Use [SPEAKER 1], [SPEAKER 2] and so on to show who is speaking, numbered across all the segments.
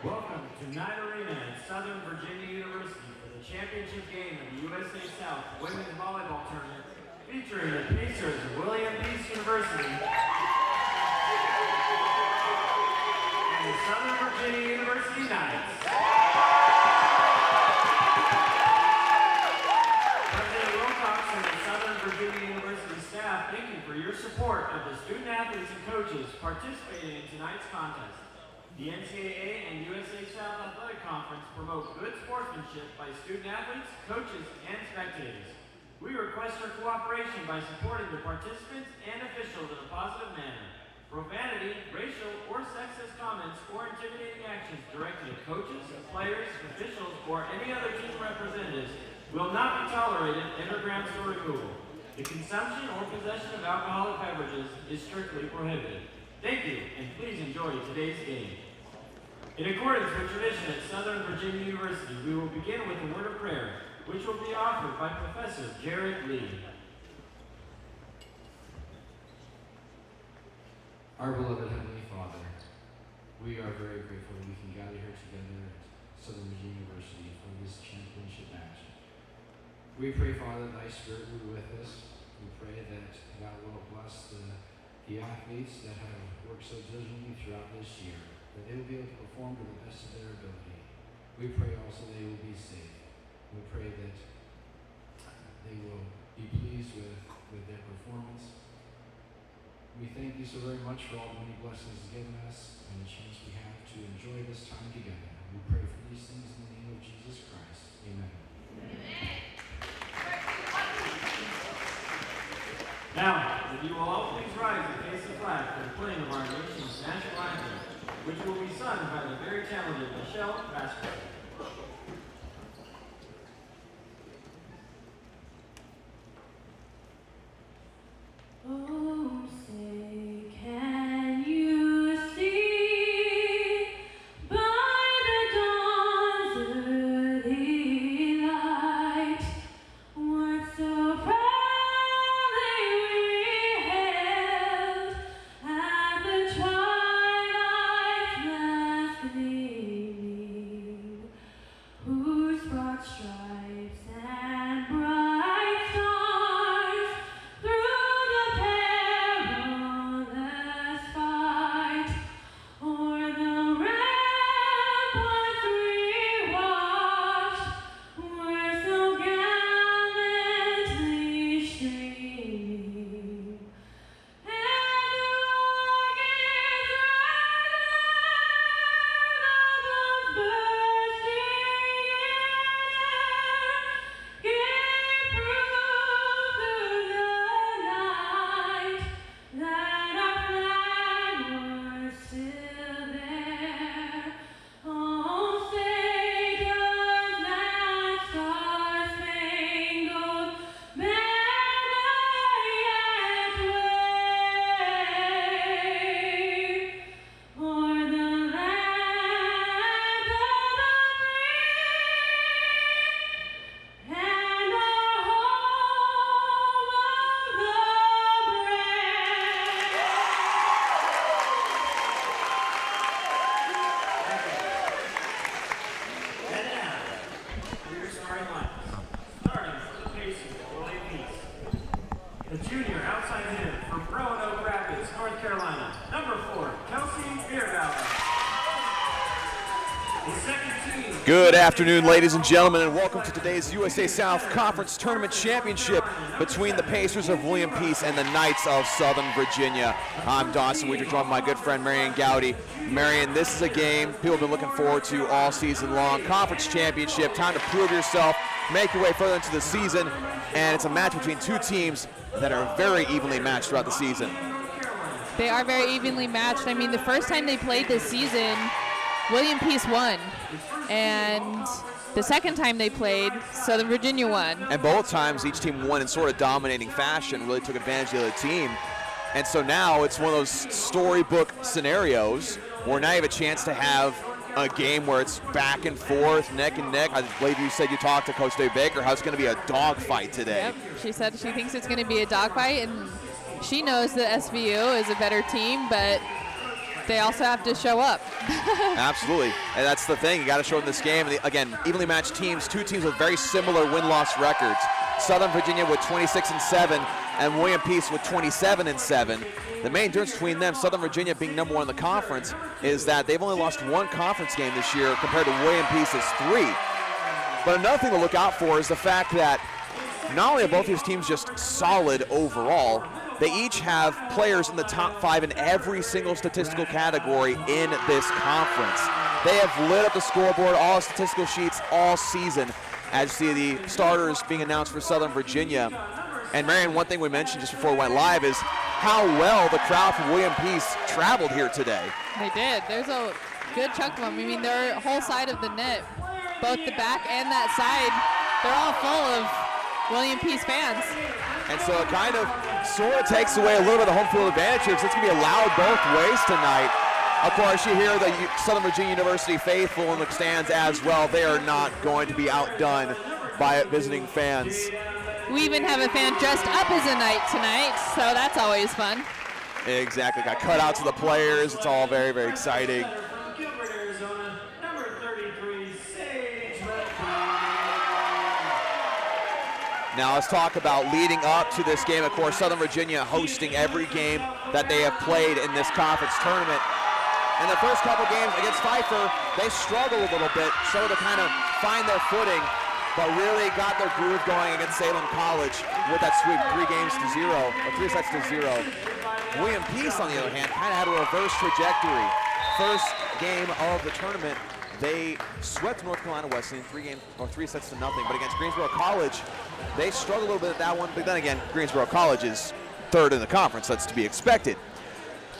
[SPEAKER 1] Welcome to Knight Arena at Southern Virginia University for the championship game of the USA South Women's Volleyball Tournament featuring the Pacers of William Peace University and the Southern Virginia University Knights. President Wilcox and the Southern Virginia University staff, thank you for your support of the student athletes and coaches participating in tonight's contest. The NCAA and USA South Athletic Conference promote good sportsmanship by student athletes, coaches, and spectators. We request your cooperation by supporting the participants and officials in a positive manner. Profanity, racial, or sexist comments or intimidating actions directed at coaches, players, officials, or any other team representatives will not be tolerated and are grounds for removal. The consumption or possession of alcoholic beverages is strictly prohibited. Thank you, and please enjoy today's game. In accordance with tradition at Southern Virginia University, we will begin with a word of prayer, which will be offered by Professor Jared Lee.
[SPEAKER 2] Our beloved Heavenly Father, we are very grateful that we can gather here together at Southern Virginia University for this championship match. We pray, Father, that Thy Spirit will be with us. We pray that God will bless the athletes that have worked so diligently throughout this year, that they will be able to perform to the best of their ability. We pray also they will be safe. We pray that they will be pleased with their performance. We thank you so very much for all the many blessings you've given us and the chance we have to enjoy this time together. We pray for these things in the name of Jesus Christ. Amen.
[SPEAKER 1] Now, if you will all please rise and face the flag for the playing of our nation's national anthem, which will be sung by the very talented Michelle Vasquez.
[SPEAKER 3] Oh, say, can you see by the dawn's early light what so proudly we hailed at the twilight's last gleaming, whose broad stripes and bright stars through the perilous fight o'er the ramparts we watched were so gallantly streaming, and like its red bursting gave proof through the night that our flag was still there. Oh, say does that star-spangled banner yet wave o'er the land of the free and our home of the brave?
[SPEAKER 1] And now, for your starting lineups. Starting for the Pacers of William Peace. The junior outside hitter from Roanoke Rapids, North Carolina, number 4, Kelsey Beerballer. The second team.
[SPEAKER 4] Good afternoon, ladies and gentlemen, and welcome to today's USA South Conference Tournament Championship between the Pacers of William Peace and the Knights of Southern Virginia. I'm Dawson Weeder, joined by my good friend Marion Gowdy. Marion, this is a game people have been looking forward to all season long. Conference Championship, time to prove yourself, make your way further into the season, and it's a match between two teams that are very evenly matched throughout the season.
[SPEAKER 5] They are very evenly matched. I mean, the first time they played this season, William Peace won. And the second time they played, Southern Virginia won.
[SPEAKER 4] And both times each team won in sort of dominating fashion, really took advantage of the other team. And so now it's one of those storybook scenarios where now you have a chance to have a game where it's back and forth, neck and neck. I believe you said you talked to Coach Dave Baker how it's going to be a dogfight today.
[SPEAKER 5] Yep, she said she thinks it's going to be a dogfight, and she knows that SVU is a better team, but they also have to show up.
[SPEAKER 4] Absolutely, and that's the thing. You got to show in this game. And again, evenly matched teams, two teams with very similar win-loss records. Southern Virginia with 26-7, and William Peace with 27-7. The main difference between them, Southern Virginia being number 1 in the conference, is that they've only lost 1 conference game this year compared to William Peace's 3. But another thing to look out for is the fact that not only are both these teams just solid overall, they each have players in the top 5 in every single statistical category in this conference. They have lit up the scoreboard, all statistical sheets all season, as you see the starters being announced for Southern Virginia. And Marion, one thing we mentioned just before we went live is how well the crowd from William Peace traveled here today.
[SPEAKER 5] They did. There's a good chunk of them. I mean, their whole side of the net, both the back and that side, they're all full of William Peace fans.
[SPEAKER 4] And so it kind of sort of takes away a little bit of the home field advantage here, because it's going to be loud both ways tonight. Of course, you hear the Southern Virginia University faithful in the stands as well. They are not going to be outdone by visiting fans.
[SPEAKER 5] We even have a fan dressed up as a knight tonight, so that's always fun.
[SPEAKER 4] Exactly. Got cutouts of the players. It's all very, very exciting.
[SPEAKER 1] From Gilbert, Arizona, number 33, Sage
[SPEAKER 4] Now let's talk about leading up to this game. Of course, Southern Virginia hosting every game that they have played in this conference tournament. And the first couple games against Pfeiffer, they struggled a little bit, so to kind of find their footing, but really got their groove going against Salem College with that sweep, 3 sets to 0. William Peace, on the other hand, kind of had a reverse trajectory. First game of the tournament, they swept North Carolina Wesleyan 3 sets to nothing. But against Greensboro College, they struggled a little bit at that one. But then again, Greensboro College is 3rd in the conference. That's to be expected.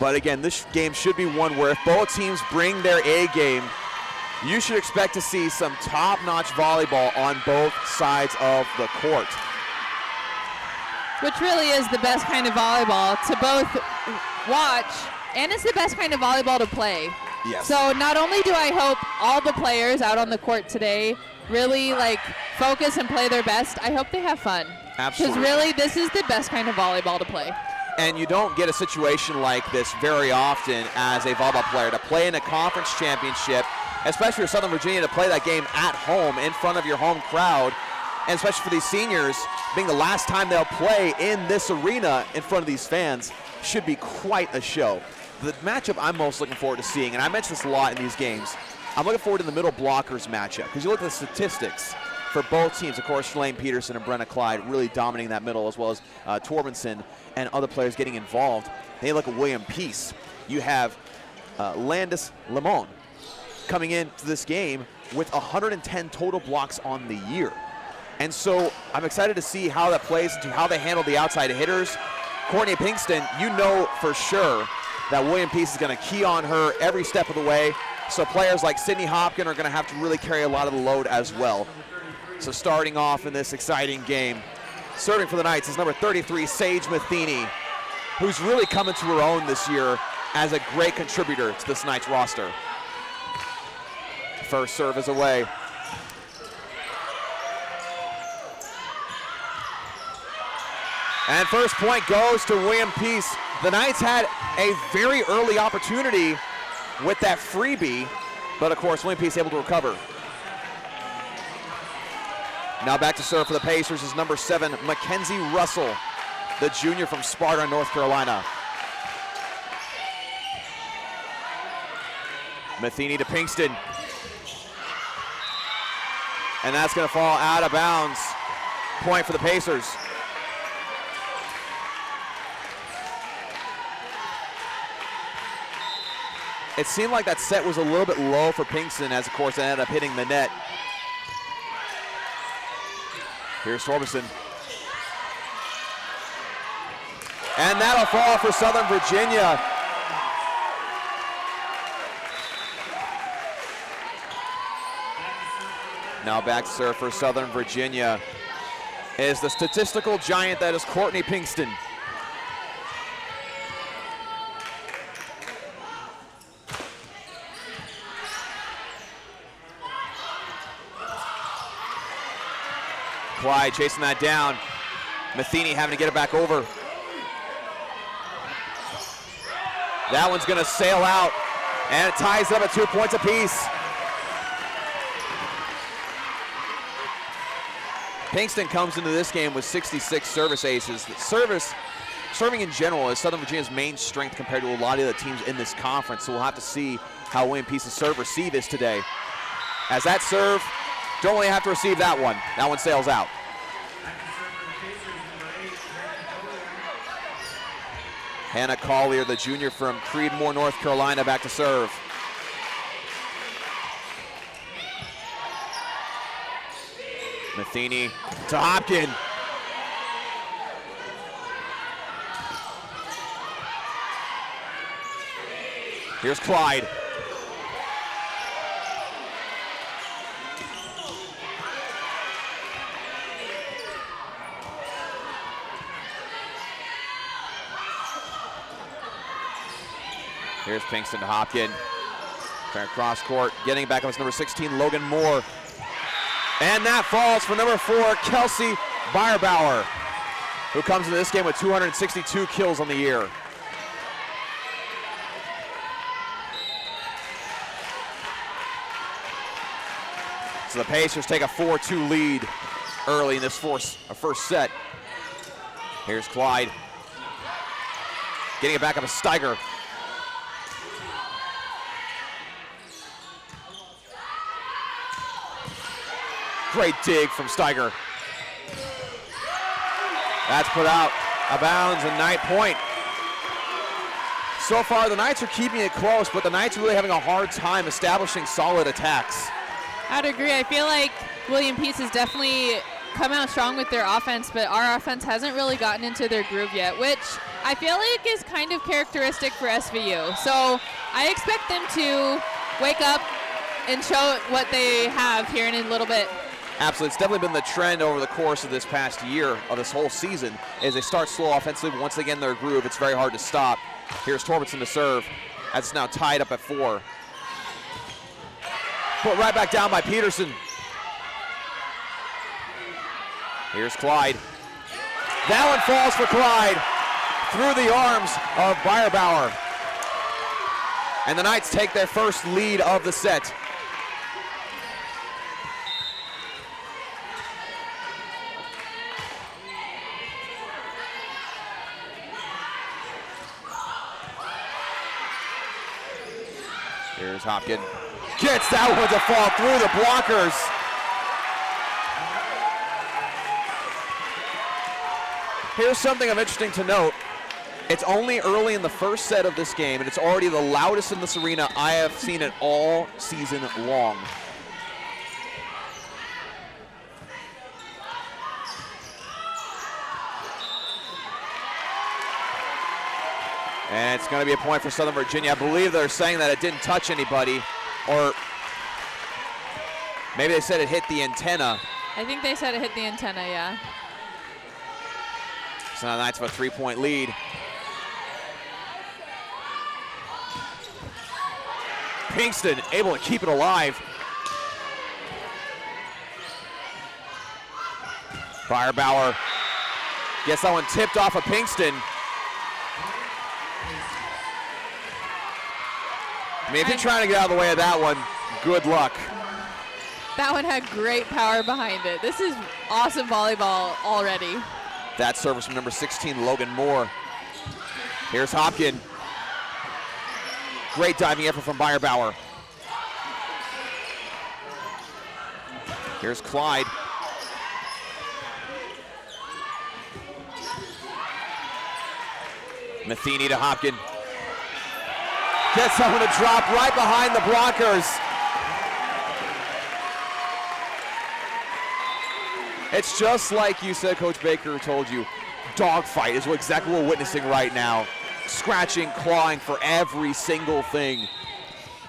[SPEAKER 4] But again, this game should be one where if both teams bring their A game, you should expect to see some top-notch volleyball on both sides of the court.
[SPEAKER 5] Which really is the best kind of volleyball to both watch, and it's the best kind of volleyball to play.
[SPEAKER 4] Yes.
[SPEAKER 5] So not only do I hope all the players out on the court today really focus and play their best, I hope they have fun.
[SPEAKER 4] Absolutely.
[SPEAKER 5] Because really, this is the best kind of volleyball to play.
[SPEAKER 4] And you don't get a situation like this very often as a volleyball player, to play in a conference championship, especially for Southern Virginia, to play that game at home in front of your home crowd, and especially for these seniors, being the last time they'll play in this arena in front of these fans, should be quite a show. The matchup I'm most looking forward to seeing, and I mention this a lot in these games, I'm looking forward to the middle blockers matchup, because you look at the statistics for both teams. Of course, Shalane Peterson and Brenna Clyde really dominating that middle, as well as Torbenson and other players getting involved. They look at William Peace. You have Landis Limon coming into this game with 110 total blocks on the year. And so I'm excited to see how that plays into how they handle the outside hitters. Courtney Pinkston, you know for sure that William Peace is going to key on her every step of the way. So players like Sydney Hopkin are going to have to really carry a lot of the load as well. So starting off in this exciting game, serving for the Knights is number 33, Sage Matheny, who's really coming to her own this year as a great contributor to this Knights roster. First serve is away. And first point goes to William Peace. The Knights had a very early opportunity with that freebie, but of course William Peace able to recover. Now back to serve for the Pacers is number 7, Mackenzie Russell, the junior from Sparta, North Carolina. Matheny to Pinkston. And that's going to fall out of bounds. Point for the Pacers. It seemed like that set was a little bit low for Pinkston, as of course it ended up hitting the net. Here's Torbenson. And that'll fall for Southern Virginia. Now back to serve for Southern Virginia is the statistical giant that is Courtney Pinkston. Clyde chasing that down. Matheny having to get it back over. That one's going to sail out, and it ties up at 2 points apiece. Pinkston comes into this game with 66 service aces. Serving in general is Southern Virginia's main strength compared to a lot of the teams in this conference, so we'll have to see how William Peace's serve receive this today. As that serve, don't really have to receive that one. That one sails out. Hannah Collier, the junior from Creedmoor, North Carolina, back to serve. Matheny to Hopkin. Here's Clyde. Here's Pinkston to Hopkin. Trying to cross court, getting back up as number 16, Logan Moore. And that falls for number 4, Kelsey Beierbauer, who comes into this game with 262 kills on the year. So the Pacers take a 4-2 lead early in this first set. Here's Clyde. Getting it back up to Steiger. Great dig from Steiger. That's put out of bounds and Knight point. So far, the Knights are keeping it close, but the Knights are really having a hard time establishing solid attacks.
[SPEAKER 5] I'd agree. I feel like William Peace has definitely come out strong with their offense, but our offense hasn't really gotten into their groove yet, which I feel like is kind of characteristic for SVU. So I expect them to wake up and show what they have here in a little bit.
[SPEAKER 4] Absolutely. It's definitely been the trend over the course of this past year, of this whole season, as they start slow offensively, but once they get in their groove, it's very hard to stop. Here's Torbenson to serve, as it's now tied up at 4. Put right back down by Peterson. Here's Clyde. That one falls for Clyde through the arms of Beierbauer. And the Knights take their first lead of the set. Here's Hopkin. Gets that one to fall through the blockers. Here's something of interesting to note. It's only early in the first set of this game, and it's already the loudest in this arena I have seen it all season long. And it's going to be a point for Southern Virginia. I believe they're saying that it didn't touch anybody, or maybe they said it hit the antenna.
[SPEAKER 5] I think they said it hit the antenna, yeah.
[SPEAKER 4] So now the Knights have a 3-point lead. Pinkston able to keep it alive. Beierbauer gets that one tipped off of Pinkston. I mean, if you're trying to get out of the way of that one, good luck.
[SPEAKER 5] That one had great power behind it. This is awesome volleyball already.
[SPEAKER 4] That service from number 16, Logan Moore. Here's Hopkin. Great diving effort from Beierbauer. Here's Clyde. Matheny to Hopkin. Gets someone to drop right behind the blockers. It's just like you said, Coach Baker told you, dogfight is exactly what we're witnessing right now. Scratching, clawing for every single thing.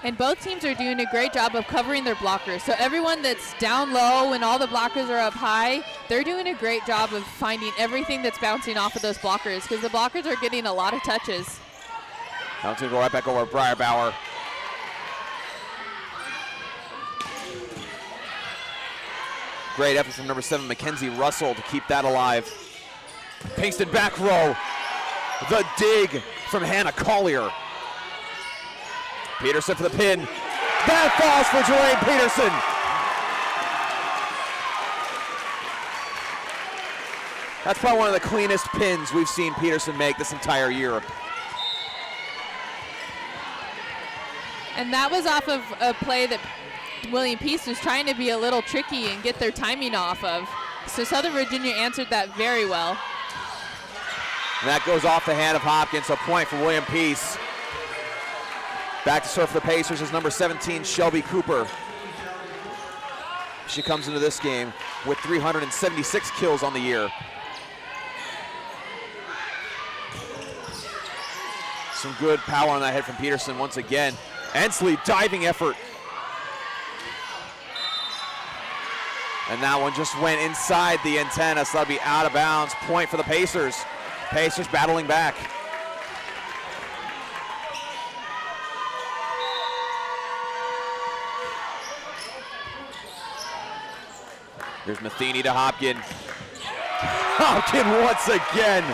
[SPEAKER 5] And both teams are doing a great job of covering their blockers. So everyone that's down low and all the blockers are up high, they're doing a great job of finding everything that's bouncing off of those blockers, because the blockers are getting a lot of touches.
[SPEAKER 4] Now it's going to go right back over to Beierbauer. Great effort from number 7, Mackenzie Russell, to keep that alive. Pinkston back row. The dig from Hannah Collier. Peterson for the pin. That falls for Jermaine Peterson. That's probably one of the cleanest pins we've seen Peterson make this entire year.
[SPEAKER 5] And that was off of a play that William Peace was trying to be a little tricky and get their timing off of. So Southern Virginia answered that very well.
[SPEAKER 4] And that goes off the hand of Hopkins, a point for William Peace. Back to serve for the Pacers is number 17, Shelby Cooper. She comes into this game with 376 kills on the year. Some good power on that head from Peterson once again. Ensley diving effort. And that one just went inside the antenna, so that'll be out of bounds. Point for the Pacers. Pacers battling back. Here's Matheny to Hopkins. Hopkins once again.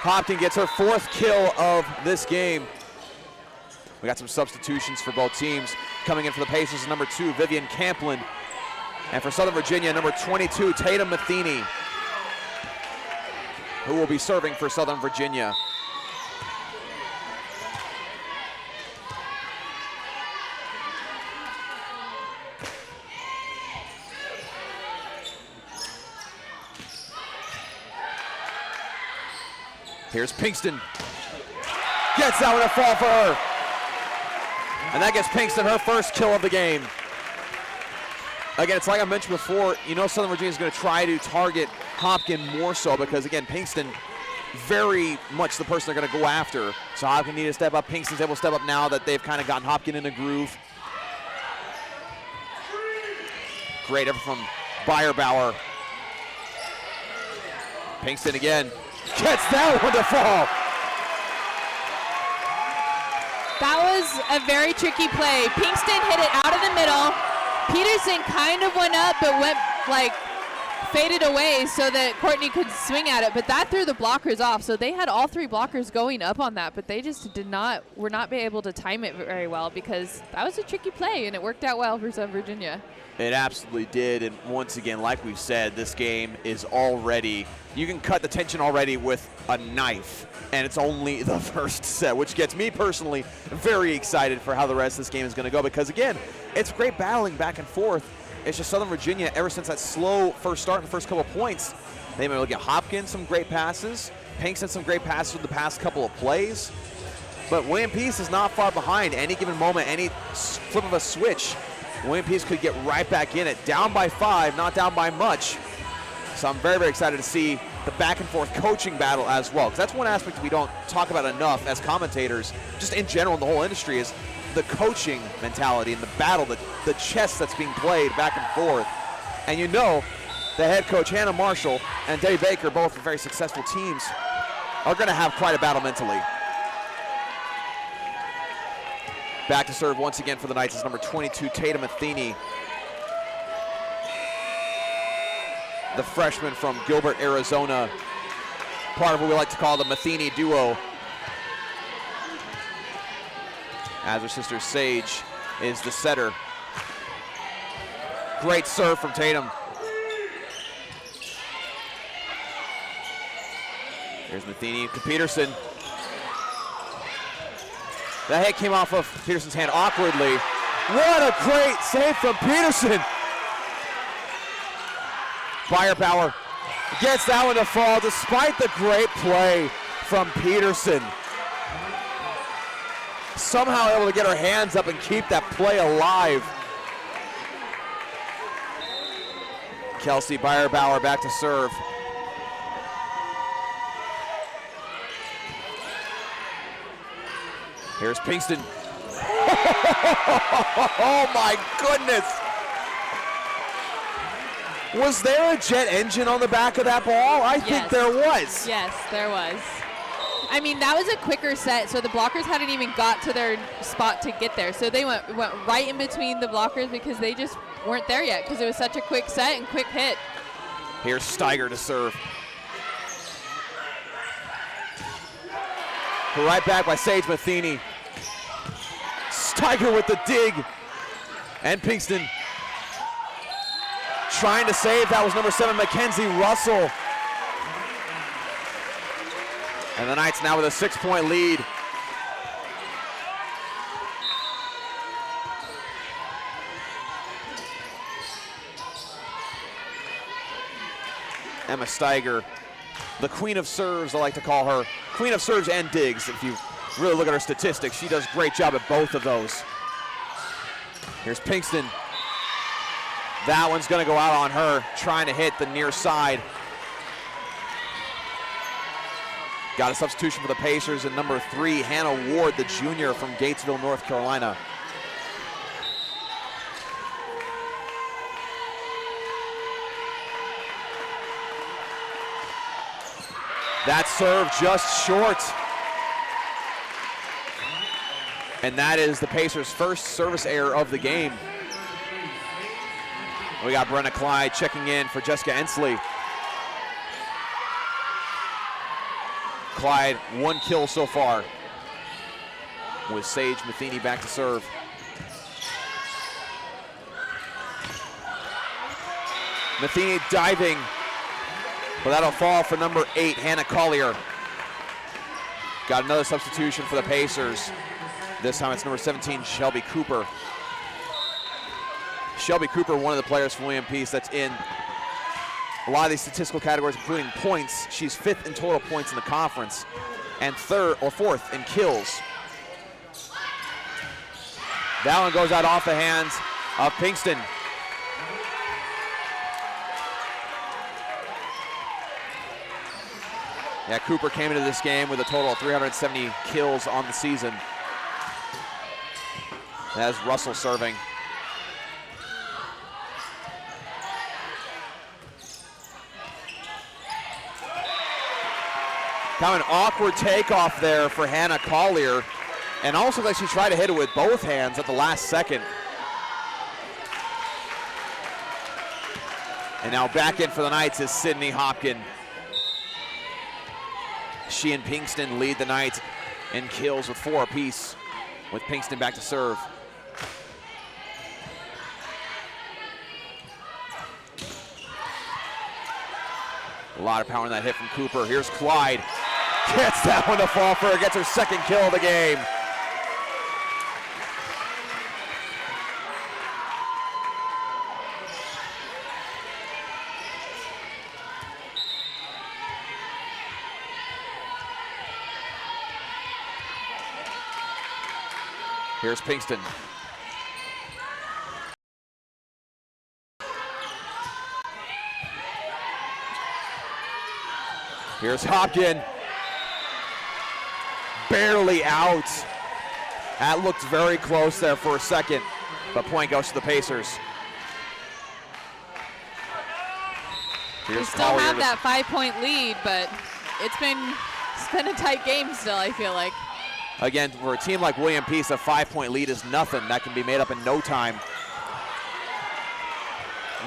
[SPEAKER 4] Hopkins gets her 4th kill of this game. We got some substitutions for both teams. Coming in for the Pacers is number 2, Vivian Camplin. And for Southern Virginia, number 22, Tatum Matheny, who will be serving for Southern Virginia. Here's Pinkston. Gets that one to fall for her. And that gets Pinkston her 1st kill of the game. Again, it's like I mentioned before, you know Southern Virginia is going to try to target Hopkins more so because, again, Pinkston very much the person they're going to go after. So Hopkins need to step up. Pinkston's able to step up now that they've kind of gotten Hopkins in a groove. Great effort from Bauer. Pinkston again. Gets that one to fall.
[SPEAKER 5] That was a very tricky play. Pinkston hit it out of the middle. Peterson kind of went up but went faded away so that Courtney could swing at it, but that threw the blockers off. So they had all 3 blockers going up on that, but they just were not be able to time it very well because that was a tricky play and it worked out well for Southern Virginia.
[SPEAKER 4] It absolutely did, and once again, like we've said, this game is already, you can cut the tension already with a knife, and it's only the first set, which gets me personally very excited for how the rest of this game is going to go because, again, it's great battling back and forth. It's just Southern Virginia, ever since that slow first start and the first couple of points, they've been able to get Hopkins some great passes, Pinkston some great passes with the past couple of plays, but William Peace is not far behind. Any given moment, any flip of a switch, William Peace could get right back in it. Down by 5, not down by much. So I'm very, very excited to see the back and forth coaching battle as well. Because that's one aspect we don't talk about enough as commentators, just in general in the whole industry, is the coaching mentality and the battle, the chess that's being played back and forth. And you know, the head coach, Hannah Marshall, and Debbie Baker, both very successful teams, are going to have quite a battle mentally. Back to serve once again for the Knights is number 22, Tatum Matheny. The freshman from Gilbert, Arizona. Part of what we like to call the Matheny duo. As her sister Sage is the setter. Great serve from Tatum. Here's Matheny to Peterson. That hit came off of Peterson's hand awkwardly. What a great save from Peterson. Bauer gets that one to fall despite the great play from Peterson. Somehow able to get her hands up and keep that play alive. Kelsey Bauer back to serve. Here's Pinkston. Oh my goodness. Was there a jet engine on the back of that ball? I think there was.
[SPEAKER 5] Yes, there was. I mean, that was a quicker set, so the blockers hadn't even got to their spot to get there. So they went right in between the blockers because they just weren't there yet because it was such a quick set and quick hit.
[SPEAKER 4] Here's Steiger to serve. Put right back by Sage Matheny. Steiger with the dig. And Pinkston trying to save. That was number 7, Mackenzie Russell. And the Knights now with a 6-point lead. Emma Steiger, the queen of serves, I like to call her. Queen of serves and digs. If you really look at her statistics, she does a great job at both of those. Here's Pinkston. That one's gonna go out on her, trying to hit the near side. Got a substitution for the Pacers in number 3, Hannah Ward, the junior from Gatesville, North Carolina. That serve just short. And that is the Pacers' first service error of the game. We got Brenna Clyde checking in for Jessica Ensley. Clyde, 1 kill so far, with Sage Matheny back to serve. Matheny diving, but that'll fall for number 8, Hannah Collier. Got another substitution for the Pacers. This time it's number 17, Shelby Cooper. Shelby Cooper, one of the players from William Peace that's in a lot of these statistical categories, including points. She's 5th in total points in the conference and 4th in kills. That one goes out off the hands of Pinkston. Yeah, Cooper came into this game with a total of 370 kills on the season. That's Russell serving. Kind of an awkward takeoff there for Hannah Collier, and also like she tried to hit it with both hands at the last second. And now back in for the Knights is Sydney Hopkin. She and Pinkston lead the Knights in kills with 4 apiece, with Pinkston back to serve. A lot of power in that hit from Cooper. Here's Clyde. Gets that one to fall for her, gets her 2nd kill of the game. Here's Pinkston. Here's Hopkin. Barely out. That looked very close there for a second, but point goes to the Pacers.
[SPEAKER 5] We still have that 5-point lead, but it's been a tight game still, I feel like.
[SPEAKER 4] Again, for a team like William Peace, a 5-point lead is nothing. That can be made up in no time.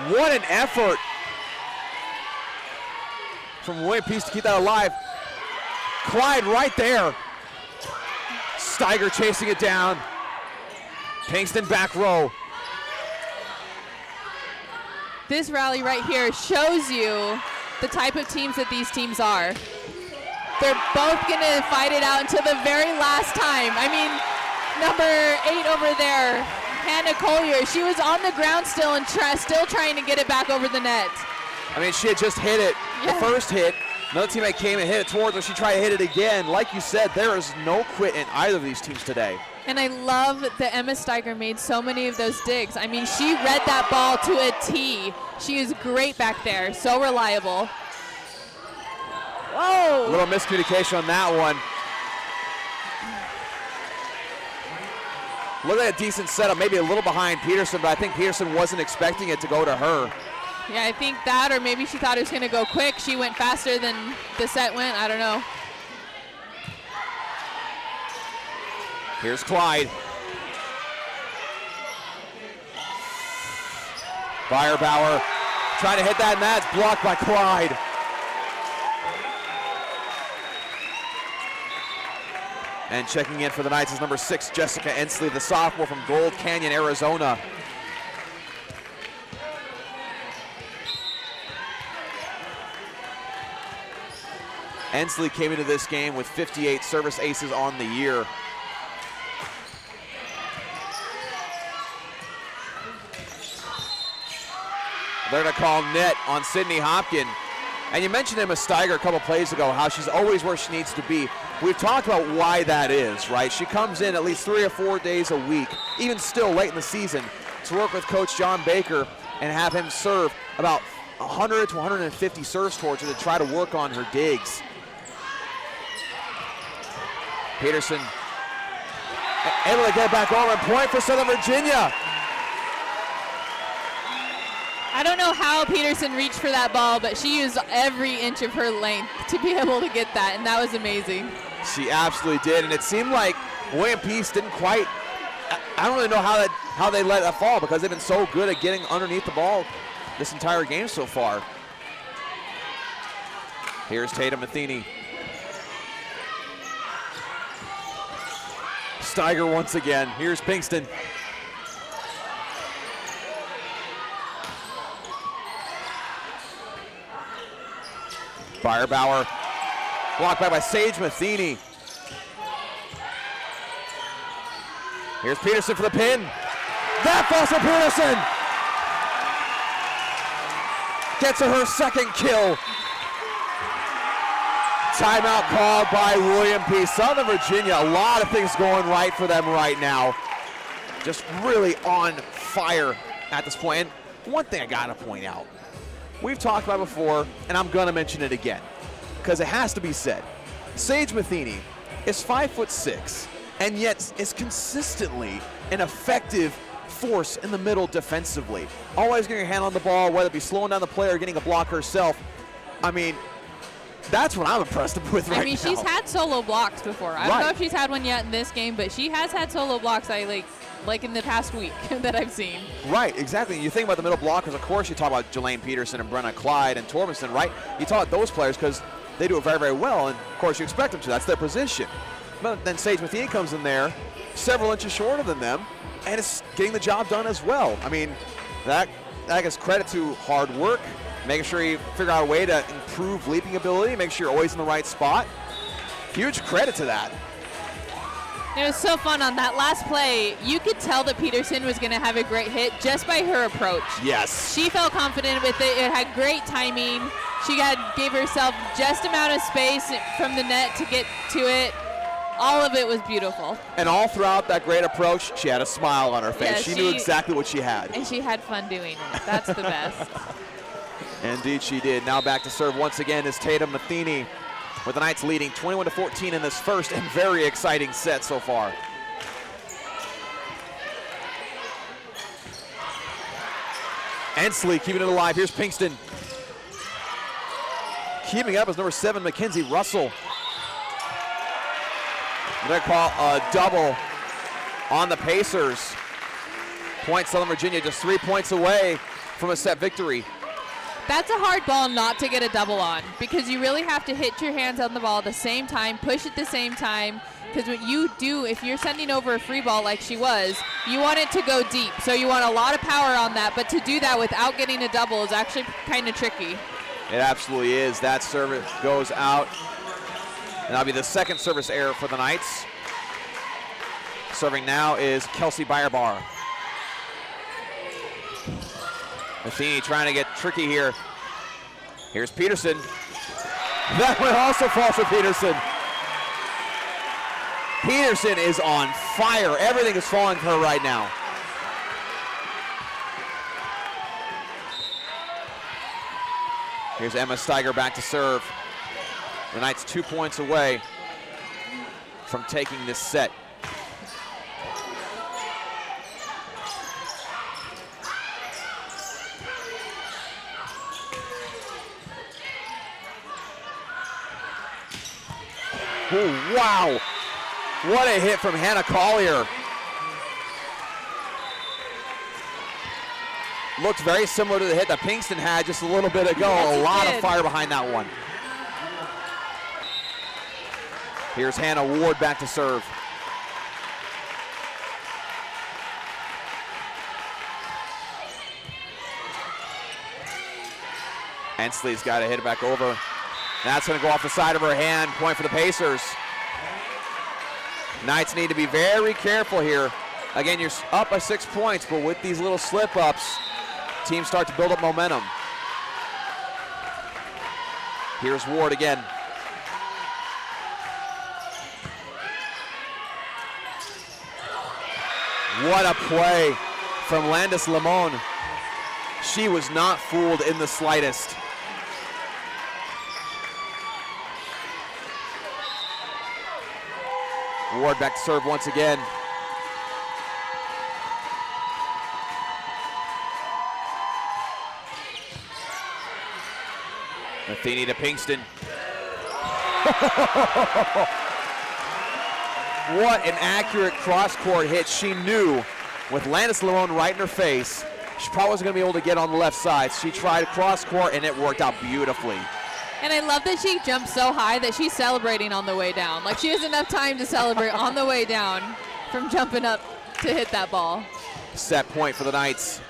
[SPEAKER 4] What an effort from William Peace to keep that alive. Clyde right there. Steiger chasing it down. Pinkston back row.
[SPEAKER 5] This rally right here shows you the type of teams that these teams are. They're both gonna fight it out until the very last time. I mean, number 8 over there, Hannah Collier, she was on the ground still and still trying to get it back over the net.
[SPEAKER 4] I mean, she had just hit it, the first hit. Another teammate came and hit it towards her. She tried to hit it again. Like you said, there is no quit in either of these teams today.
[SPEAKER 5] And I love that Emma Steiger made so many of those digs. I mean, she read that ball to a T. She is great back there, so reliable. Whoa!
[SPEAKER 4] A little miscommunication on that one. Looked like a decent setup, maybe a little behind Peterson, but I think Peterson wasn't expecting it to go to her.
[SPEAKER 5] Yeah, I think that, or maybe she thought it was going to go quick. She went faster than the set went. I don't know.
[SPEAKER 4] Here's Clyde. Firebauer trying to hit that, and that's blocked by Clyde. And checking in for the Knights is number 6, Jessica Ensley, the sophomore from Gold Canyon, Arizona. Ensley came into this game with 58 service aces on the year. They're going to call net on Sydney Hopkin. And you mentioned Emma Steiger a couple plays ago, how she's always where she needs to be. We've talked about why that is, right? She comes in at least 3 or 4 days a week, even still late in the season, to work with Coach John Baker and have him serve about 100 to 150 serves towards her to try to work on her digs. Peterson able to get back over and point for Southern Virginia.
[SPEAKER 5] I don't know how Peterson reached for that ball, but she used every inch of her length to be able to get that, and that was amazing.
[SPEAKER 4] She absolutely did, and it seemed like William Peace didn't quite, I don't really know how they let that fall, because they've been so good at getting underneath the ball this entire game so far. Here's Tatum Matheny. Steiger once again. Here's Pinkston. Firebauer blocked by Sage Matheny. Here's Peterson for the pin. That falls for Peterson. Gets her second kill. Timeout called by William Peace. Southern Virginia, a lot of things going right for them right now. Just really on fire at this point. And one thing I gotta point out, we've talked about it before, and I'm gonna mention it again, because it has to be said. Sage Matheny is 5'6", and yet is consistently an effective force in the middle defensively. Always getting her hand on the ball, whether it be slowing down the play or getting a block herself. I mean, that's what I'm impressed with right now.
[SPEAKER 5] I mean, she's had solo blocks before. I don't know if she's had one yet in this game, but she has had solo blocks like in the past week that I've seen.
[SPEAKER 4] Right, exactly. You think about the middle blockers, of course you talk about Jelaine Peterson and Brenna Clyde and Torbenson, right? You talk about those players because they do it very, very well, and of course you expect them to. That's their position. But then Sage Matheny comes in there, several inches shorter than them, and is getting the job done as well. I mean, that gives credit to hard work, making sure you figure out a way to improve leaping ability, make sure you're always in the right spot. Huge credit to that.
[SPEAKER 5] It was so fun on that last play. You could tell that Peterson was going to have a great hit just by her approach.
[SPEAKER 4] Yes.
[SPEAKER 5] She felt confident with it. It had great timing. She gave herself just amount of space from the net to get to it. All of it was beautiful.
[SPEAKER 4] And all throughout that great approach, she had a smile on her face.
[SPEAKER 5] Yeah,
[SPEAKER 4] she knew exactly what she had.
[SPEAKER 5] And she had fun doing it. That's the best.
[SPEAKER 4] Indeed she did. Now back to serve once again is Tatum Matheny, with the Knights leading 21-14 in this first and very exciting set so far. Ensley keeping it alive. Here's Pinkston. Keeping up is number 7, Mackenzie Russell. They're going to call a double on the Pacers. Point Southern Virginia just 3 points away from a set victory.
[SPEAKER 5] That's a hard ball not to get a double on, because you really have to hit your hands on the ball at the same time, push at the same time, because what you do, if you're sending over a free ball like she was, you want it to go deep. So you want a lot of power on that, but to do that without getting a double is actually kind of tricky.
[SPEAKER 4] It absolutely is. That service goes out. And that'll be the second service error for the Knights. Serving now is Kelsey Bayerbar. Matheny trying to get tricky here. Here's Peterson. That one also falls for Peterson. Peterson is on fire. Everything is falling for her right now. Here's Emma Steiger back to serve. The Knights 2 points away from taking this set. Oh, wow. What a hit from Hannah Collier. Looked very similar to the hit that Pinkston had just a little bit ago.
[SPEAKER 5] Yes,
[SPEAKER 4] a lot
[SPEAKER 5] did.
[SPEAKER 4] of fire behind that one. Here's Hannah Ward back to serve. Ensley's got to hit it back over. That's going to go off the side of her hand. Point for the Pacers. Knights need to be very careful here. Again, you're up by 6 points, but with these little slip-ups, teams start to build up momentum. Here's Ward again. What a play from Landis Limon. She was not fooled in the slightest. Ward back to serve once again. Matheny to Pinkston. What an accurate cross-court hit. She knew with Landis Limon right in her face, she probably wasn't going to be able to get on the left side. She tried cross-court, and it worked out beautifully.
[SPEAKER 5] And I love that she jumped so high that she's celebrating on the way down. Like, she has enough time to celebrate on the way down from jumping up to hit that ball.
[SPEAKER 4] Set point for the Knights.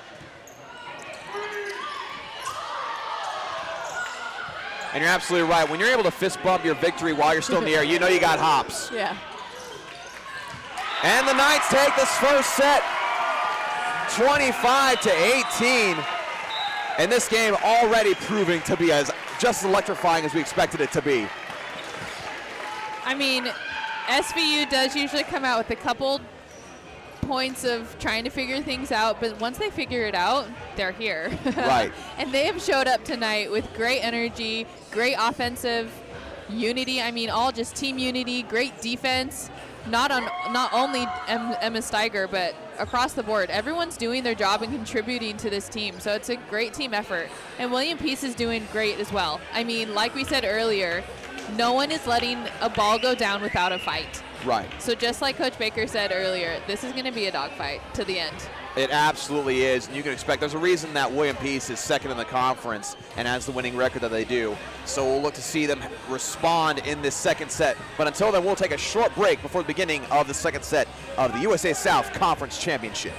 [SPEAKER 4] And you're absolutely right. When you're able to fist bump your victory while you're still in the air, you know you got hops.
[SPEAKER 5] Yeah.
[SPEAKER 4] And the Knights take this first set 25-18. And this game already proving to be as just as electrifying as we expected it to be.
[SPEAKER 5] I mean, SVU does usually come out with a couple points of trying to figure things out, but once they figure it out, they're here.
[SPEAKER 4] Right.
[SPEAKER 5] And they have showed up tonight with great energy, great offensive unity. I mean, all just team unity, great defense. Not only Emma Steiger, but across the board. Everyone's doing their job and contributing to this team, so it's a great team effort. And William Peace is doing great as well. I mean, like we said earlier, no one is letting a ball go down without a fight.
[SPEAKER 4] Right.
[SPEAKER 5] So just like Coach Baker said earlier, this is going to be a dogfight to the end.
[SPEAKER 4] It absolutely is, and you can expect there's a reason that William Peace is second in the conference and has the winning record that they do. So we'll look to see them respond in this second set. But until then, we'll take a short break before the beginning of the second set of the USA South Conference Championship.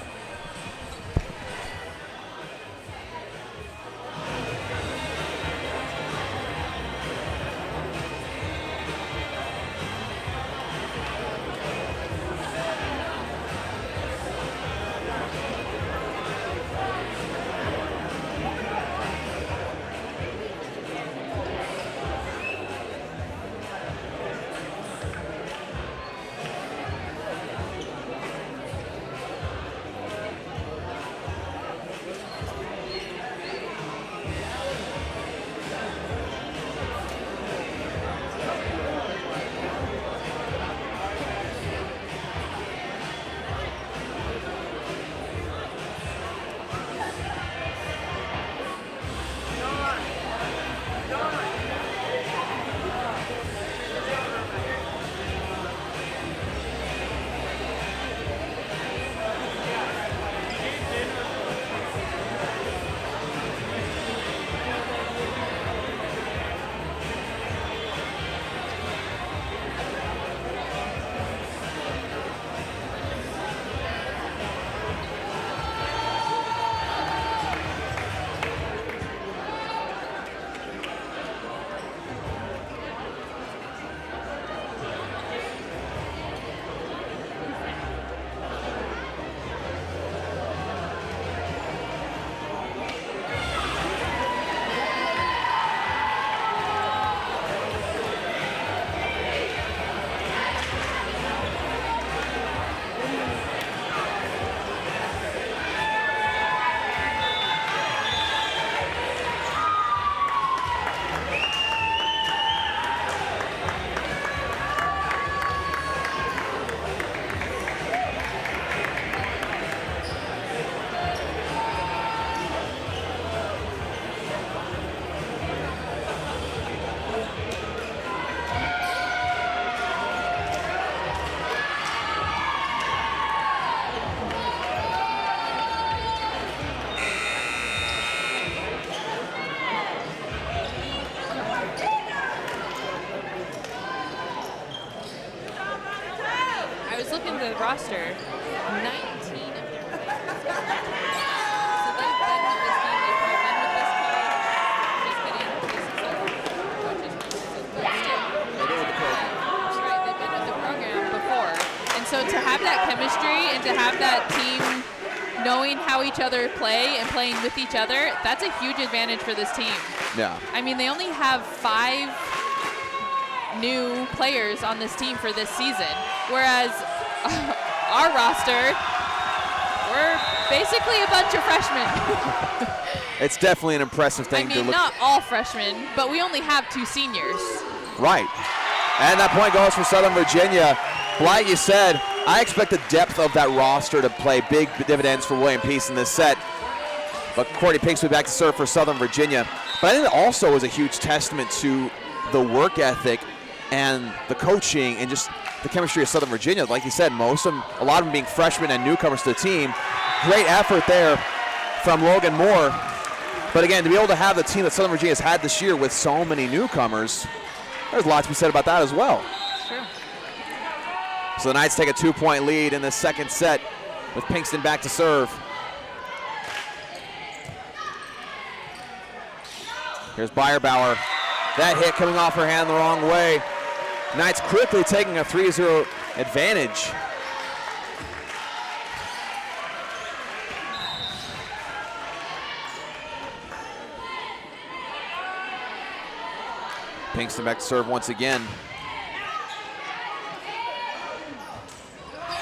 [SPEAKER 5] roster, 19 of their players. So they've been with this team, they've been with this team. Just kidding. This is a coach's business, but still. Right, they've been with the program before. And so to have that chemistry and to have that team knowing how each other play and playing with each other, that's a huge advantage for this team.
[SPEAKER 4] Yeah.
[SPEAKER 5] I mean, they only have 5 new players on this team for this season, whereas our roster, we're basically a bunch of freshmen.
[SPEAKER 4] It's definitely an impressive thing
[SPEAKER 5] I
[SPEAKER 4] to
[SPEAKER 5] mean,
[SPEAKER 4] look.
[SPEAKER 5] not all freshmen, but we only have 2 seniors.
[SPEAKER 4] Right. And that point goes for Southern Virginia. Like you said, I expect the depth of that roster to play big dividends for William Peace in this set. But Courtney Pinks will be back to serve for Southern Virginia. But I think it also is a huge testament to the work ethic and the coaching and just the chemistry of Southern Virginia. Like you said, a lot of them being freshmen and newcomers to the team. Great effort there from Logan Moore. But again, to be able to have the team that Southern Virginia has had this year with so many newcomers, there's a lot to be said about that as well.
[SPEAKER 5] Sure.
[SPEAKER 4] So the Knights take a 2-point lead in the second set with Pinkston back to serve. Here's Beyerbauer. That hit coming off her hand the wrong way. Knights quickly taking a 3-0 advantage. Pinkston back to serve once again.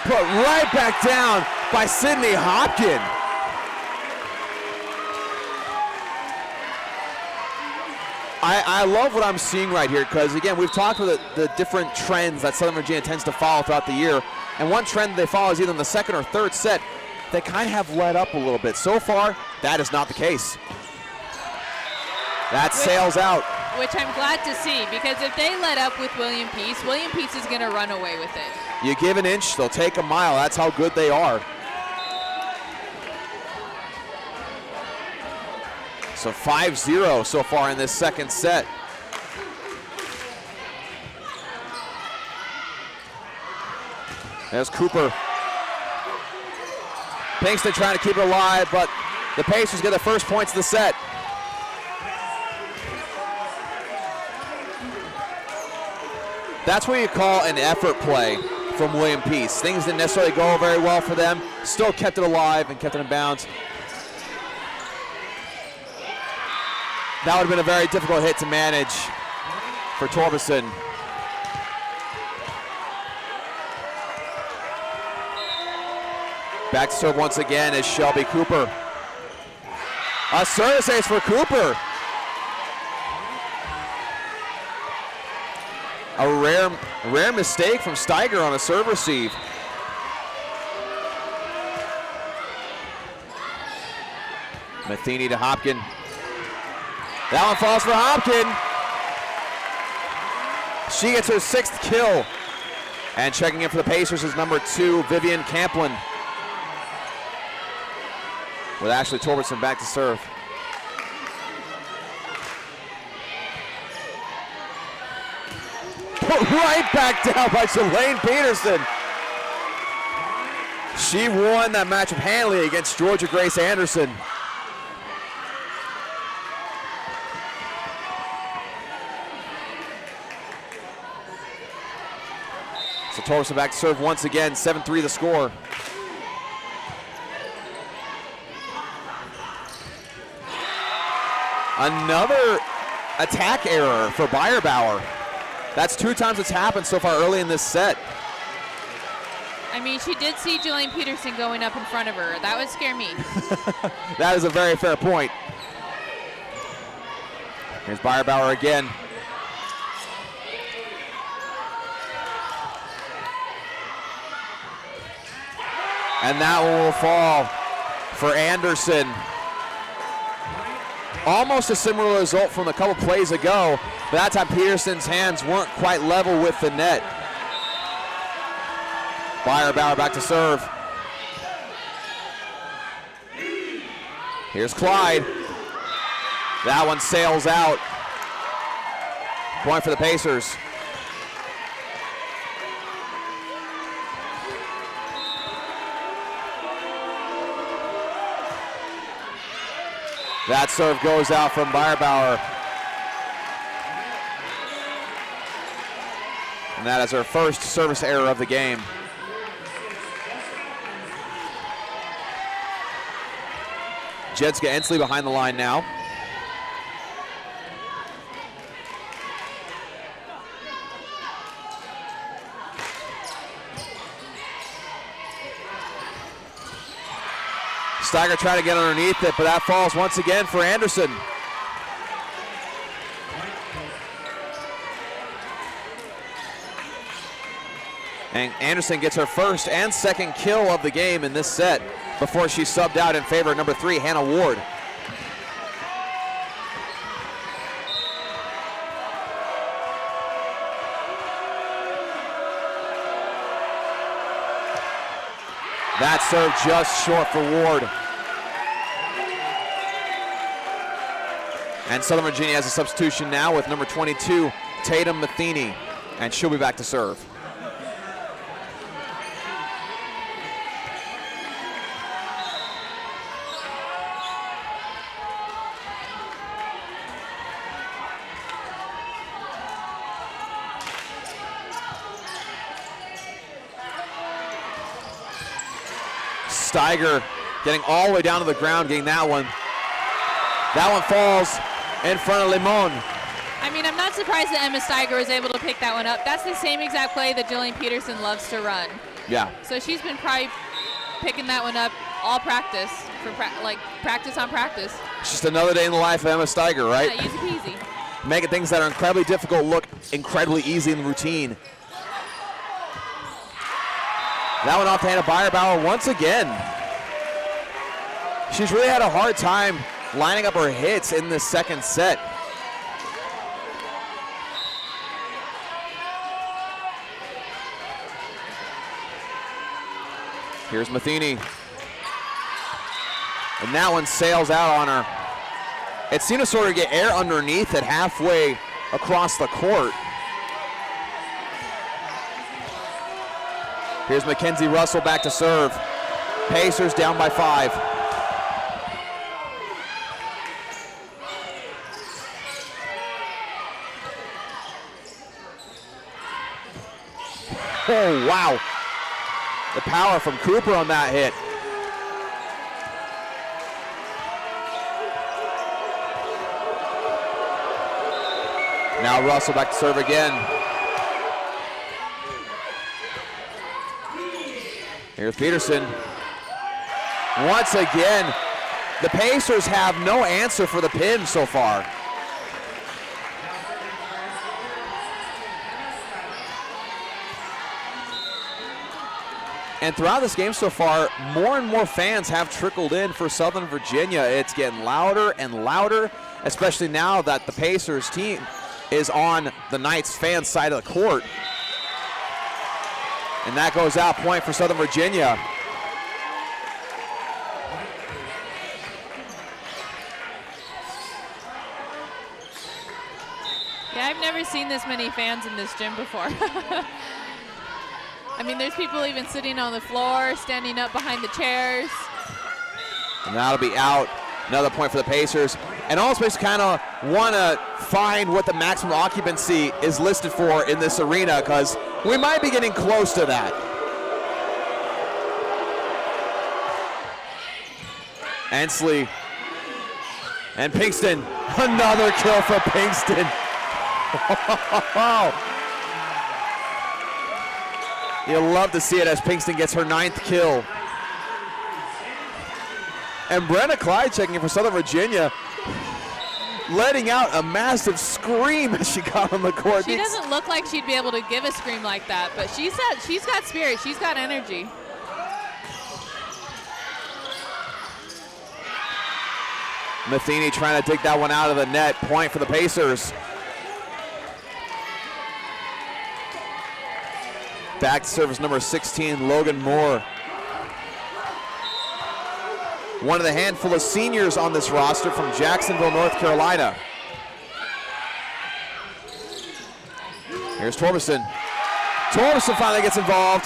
[SPEAKER 4] Put right back down by Sydney Hopkin. I love what I'm seeing right here because, again, we've talked about the different trends that Southern Virginia tends to follow throughout the year. And one trend they follow is either in the second or third set, they kind of have let up a little bit. So far, that is not the case. That sails out.
[SPEAKER 5] Which I'm glad to see, because if they let up with William Peace is going to run away with it.
[SPEAKER 4] You give an inch, they'll take a mile. That's how good they are. So 5-0 so far in this second set. There's Cooper. Pinkston trying to keep it alive, but the Pacers get the first points of the set. That's what you call an effort play from William Peace. Things didn't necessarily go very well for them, still kept it alive and kept it in bounds. That would have been a very difficult hit to manage for Torbeson. Back to serve once again is Shelby Cooper. A service ace for Cooper. A rare mistake from Steiger on a serve receive. Matheny to Hopkin. That one falls for Hopkin. She gets her 6th kill. And checking in for the Pacers is number 2, Vivian Camplin. With Ashley Torbertson back to serve. Put right back down by Shalane Peterson. She won that matchup handily against Georgia Grace Anderson. So Torberson back to serve once again, 7-3 the score. Another attack error for Beyerbauer. That's 2 times it's happened so far early in this set.
[SPEAKER 5] I mean, she did see Jelaine Peterson going up in front of her. That would scare me.
[SPEAKER 4] That is a very fair point. Here's Beyerbauer again. And that one will fall for Anderson. Almost a similar result from a couple plays ago, but that time Peterson's hands weren't quite level with the net. Beyerbauer back to serve. Here's Clyde. That one sails out. Point for the Pacers. That serve goes out from Beierbauer. And that is her first service error of the game. Jetska Ensley behind the line now. Steiger trying to get underneath it, but that falls once again for Anderson. And Anderson gets her first and second kill of the game in this set before she subbed out in favor of number 3, Hannah Ward. That serve just short for Ward. And Southern Virginia has a substitution now with number 22, Tatum Matheny, and she'll be back to serve. Steiger getting all the way down to the ground, getting that one. That one falls in front of Limon.
[SPEAKER 5] I mean, I'm not surprised that Emma Steiger was able to pick that one up. That's the same exact play that Jillian Peterson loves to run.
[SPEAKER 4] Yeah.
[SPEAKER 5] So she's been probably picking that one up all practice, for practice on practice.
[SPEAKER 4] It's just another day in the life of Emma Steiger, right?
[SPEAKER 5] Yeah, easy peasy.
[SPEAKER 4] Making things that are incredibly difficult look incredibly easy in the routine. That one off the hand of Beierbauer once again. She's really had a hard time lining up her hits in this second set. Here's Matheny. And that one sails out on her. It seemed to sort of get air underneath it halfway across the court. Here's Mackenzie Russell back to serve. Pacers down by 5. Oh, wow. The power from Cooper on that hit. Now Russell back to serve again. Here's Peterson. Once again, the Pacers have no answer for the pin so far. And throughout this game so far, more and more fans have trickled in for Southern Virginia. It's getting louder and louder, especially now that the Pacers team is on the Knights fan side of the court. And that goes out, point for Southern Virginia.
[SPEAKER 5] Yeah, I've never seen this many fans in this gym before. I mean, there's people even sitting on the floor, standing up behind the chairs.
[SPEAKER 4] And that'll be out. Another point for the Pacers. And all Pacers kind of want to find what the maximum occupancy is listed for in this arena, because we might be getting close to that. Ensley and Pinkston. Another kill for Pinkston. You'll love to see it as Pinkston gets her 9th kill. And Brenna Clyde checking in for Southern Virginia, letting out a massive scream as she got on the court.
[SPEAKER 5] She doesn't look like she'd be able to give a scream like that, but she's got spirit, she's got energy.
[SPEAKER 4] Matheny trying to dig that one out of the net. Point for the Pacers. Back to service number 16, Logan Moore. One of the handful of seniors on this roster from Jacksonville, North Carolina. Here's Torbeson. Torbeson finally gets involved.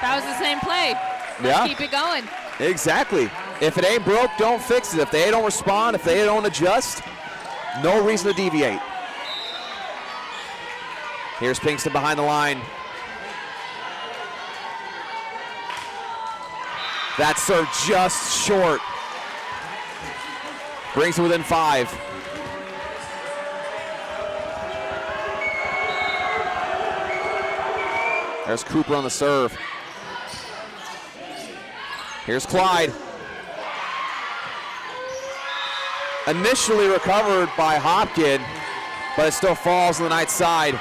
[SPEAKER 5] That was the same play. Let's keep it going.
[SPEAKER 4] Exactly. If it ain't broke, don't fix it. If they don't respond, if they don't adjust, no reason to deviate. Here's Pinkston behind the line. That serve just short. Brings it within 5. There's Cooper on the serve. Here's Clyde. Initially recovered by Hopkin, but it still falls on the Knights' side.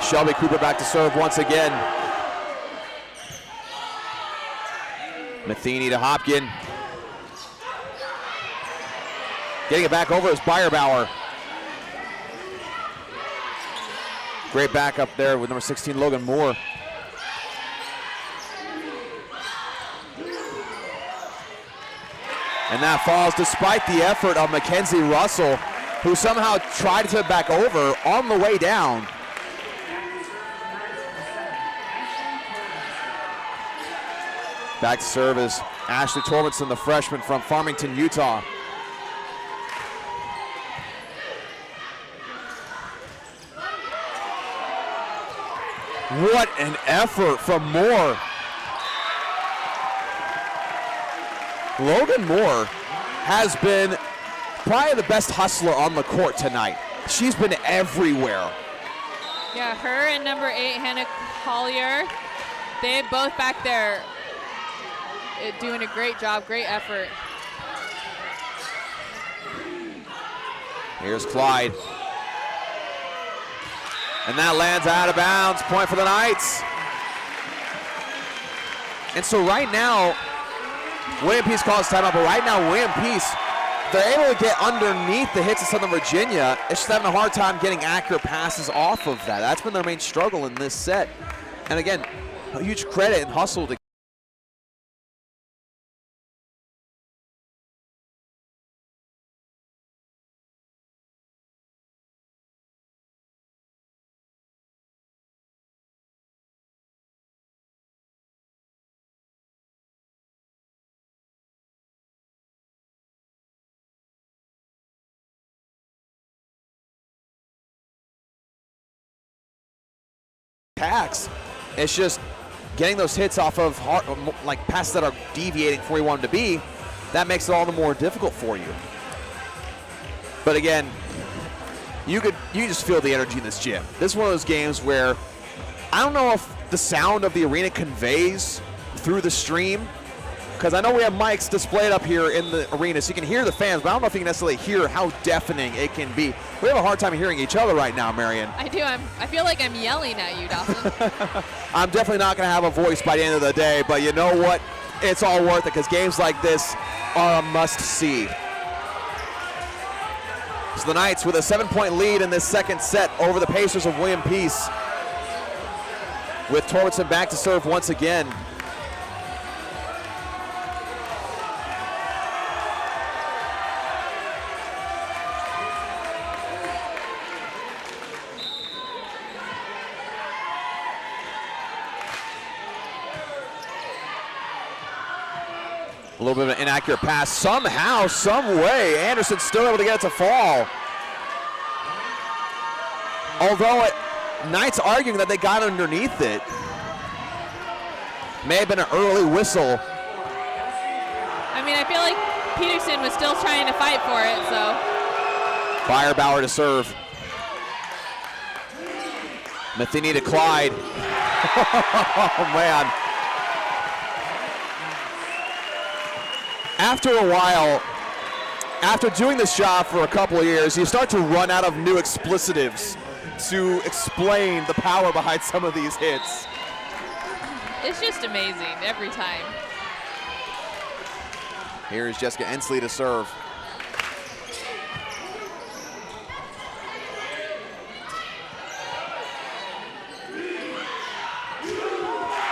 [SPEAKER 4] Shelby Cooper back to serve once again. Matheny to Hopkin. Getting it back over is Beyerbauer. Great backup there with number 16, Logan Moore. And that falls despite the effort of Mackenzie Russell, who somehow tried to back over on the way down. Back to serve is Ashley Torbenson, the freshman from Farmington, Utah. What an effort from Moore. Logan Moore has been probably the best hustler on the court tonight. She's been everywhere.
[SPEAKER 5] Yeah, her and number 8, Hannah Collier, they both back there doing a great job, great effort.
[SPEAKER 4] Here's Clyde. And that lands out of bounds. Point for the Knights. And so right now, William Peace calls timeout, but right now William Peace, they're able to get underneath the hits of Southern Virginia. It's just having a hard time getting accurate passes off of that. That's been their main struggle in this set. And again, a huge credit and hustle to attacks. It's just getting those hits off of like passes that are deviating from where you want them to be. That makes it all the more difficult for you. But again, you just feel the energy in this gym. This is one of those games where I don't know if the sound of the arena conveys through the stream, because I know we have mics displayed up here in the arena, so you can hear the fans, but I don't know if you can necessarily hear how deafening it can be. We have a hard time hearing each other right now, Marion.
[SPEAKER 5] I do. I feel like I'm yelling at you, Dawson.
[SPEAKER 4] I'm definitely not going to have a voice by the end of the day, but you know what? It's all worth it because games like this are a must-see. So the Knights with a 7-point lead in this second set over the Pacers of William Peace, with Torbenson back to serve once again. A little bit of an inaccurate pass. Somehow, some way, Anderson's still able to get it to fall. Although Knights arguing that they got underneath it. May have been an early whistle.
[SPEAKER 5] I mean, I feel like Peterson was still trying to fight for it, so.
[SPEAKER 4] Beyerbauer to serve. Matheny to Clyde. Oh, man. After a while, after doing this job for a couple of years, you start to run out of new explicitives to explain the power behind some of these hits.
[SPEAKER 5] It's just amazing every time.
[SPEAKER 4] Here is Jessica Ensley to serve.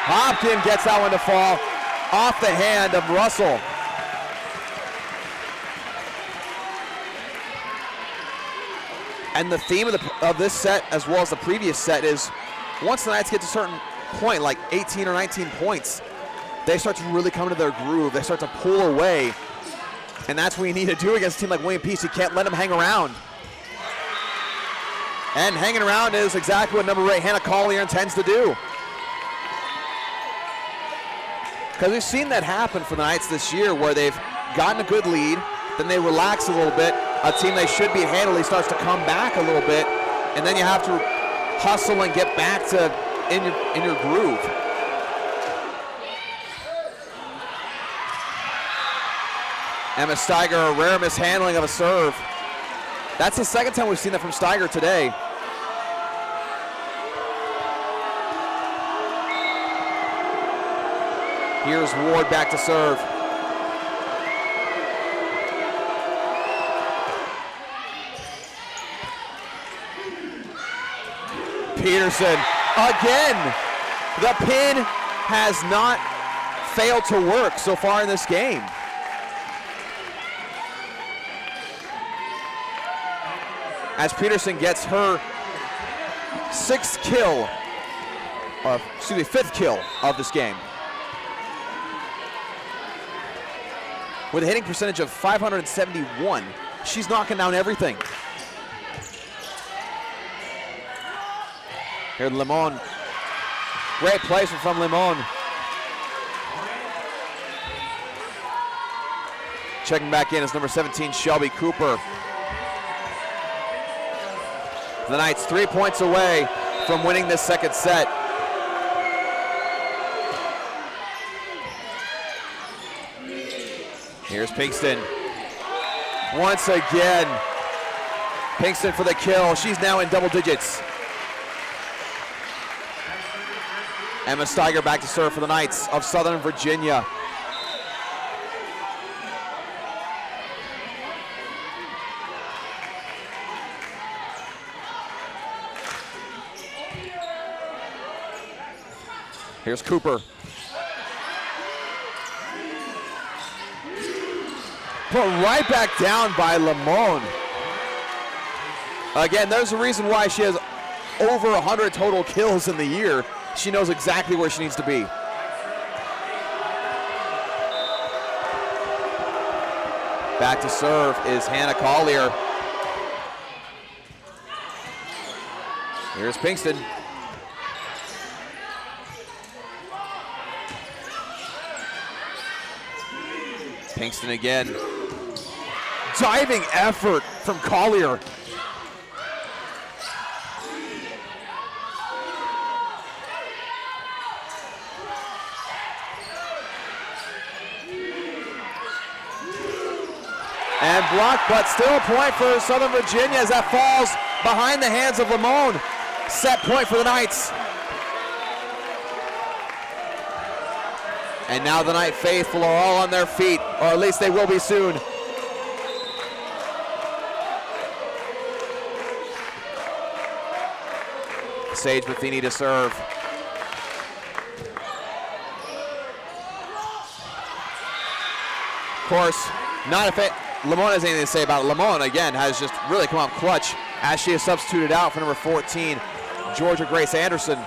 [SPEAKER 4] Hopkin gets that one to fall off the hand of Russell. And the theme of this set, as well as the previous set, is once the Knights get to certain point, like 18 or 19 points, they start to really come into their groove. They start to pull away. And that's what you need to do against a team like William Peace. You can't let them hang around. And hanging around is exactly what number 8, Hannah Collier, intends to do. Because we've seen that happen for the Knights this year, where they've gotten a good lead, then they relax a little bit. A team they should be handily starts to come back a little bit, and then you have to hustle and get back to in your groove. Emma Steiger, a rare mishandling of a serve. That's the second time we've seen that from Steiger today. Here's Ward back to serve. Peterson again. The pin has not failed to work so far in this game. As Peterson gets her fifth kill of this game. With a hitting percentage of .571, she's knocking down everything. Here, Limon. Great placement from Limon. Checking back in is number 17, Shelby Cooper. The Knights 3 points away from winning this second set. Here's Pinkston. Once again, Pinkston for the kill. She's now in double digits. Emma Steiger back to serve for the Knights of Southern Virginia. Here's Cooper. Put right back down by Limon. Again, there's a reason why she has over 100 total kills in the year. She knows exactly where she needs to be. Back to serve is Hannah Collier. Here's Pinkston. Pinkston again. Diving effort from Collier. And blocked, but still a point for Southern Virginia as that falls behind the hands of Limon. Set point for the Knights. And now the Knight faithful are all on their feet, or at least they will be soon. Sage Matheny to serve. Of course, not if it. Limon has anything to say about it. Limon, again, has just really come out clutch as she is substituted out for number 14, Georgia Grace Anderson.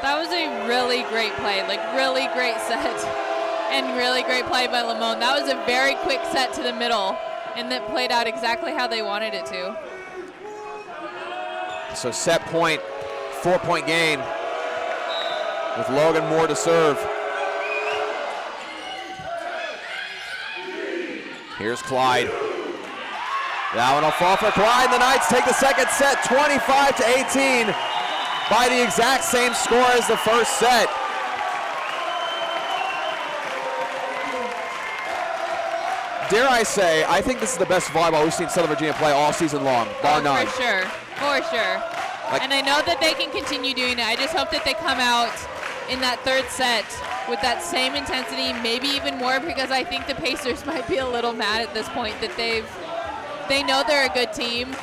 [SPEAKER 5] That was a really great play, like really great set, and really great play by Limon. That was a very quick set to the middle, and that played out exactly how they wanted it to.
[SPEAKER 4] So set point, 4-point game with Logan Moore to serve. Here's Clyde. That one will fall for Clyde. The Knights take the second set, 25-18, by the exact same score as the first set. Dare I say, I think this is the best volleyball we've seen Southern Virginia play all season long, bar none.
[SPEAKER 5] For sure, for sure. And I know that they can continue doing it. I just hope that they come out in that third set with that same intensity, maybe even more, because I think the Pacers might be a little mad at this point that they know they're a good team.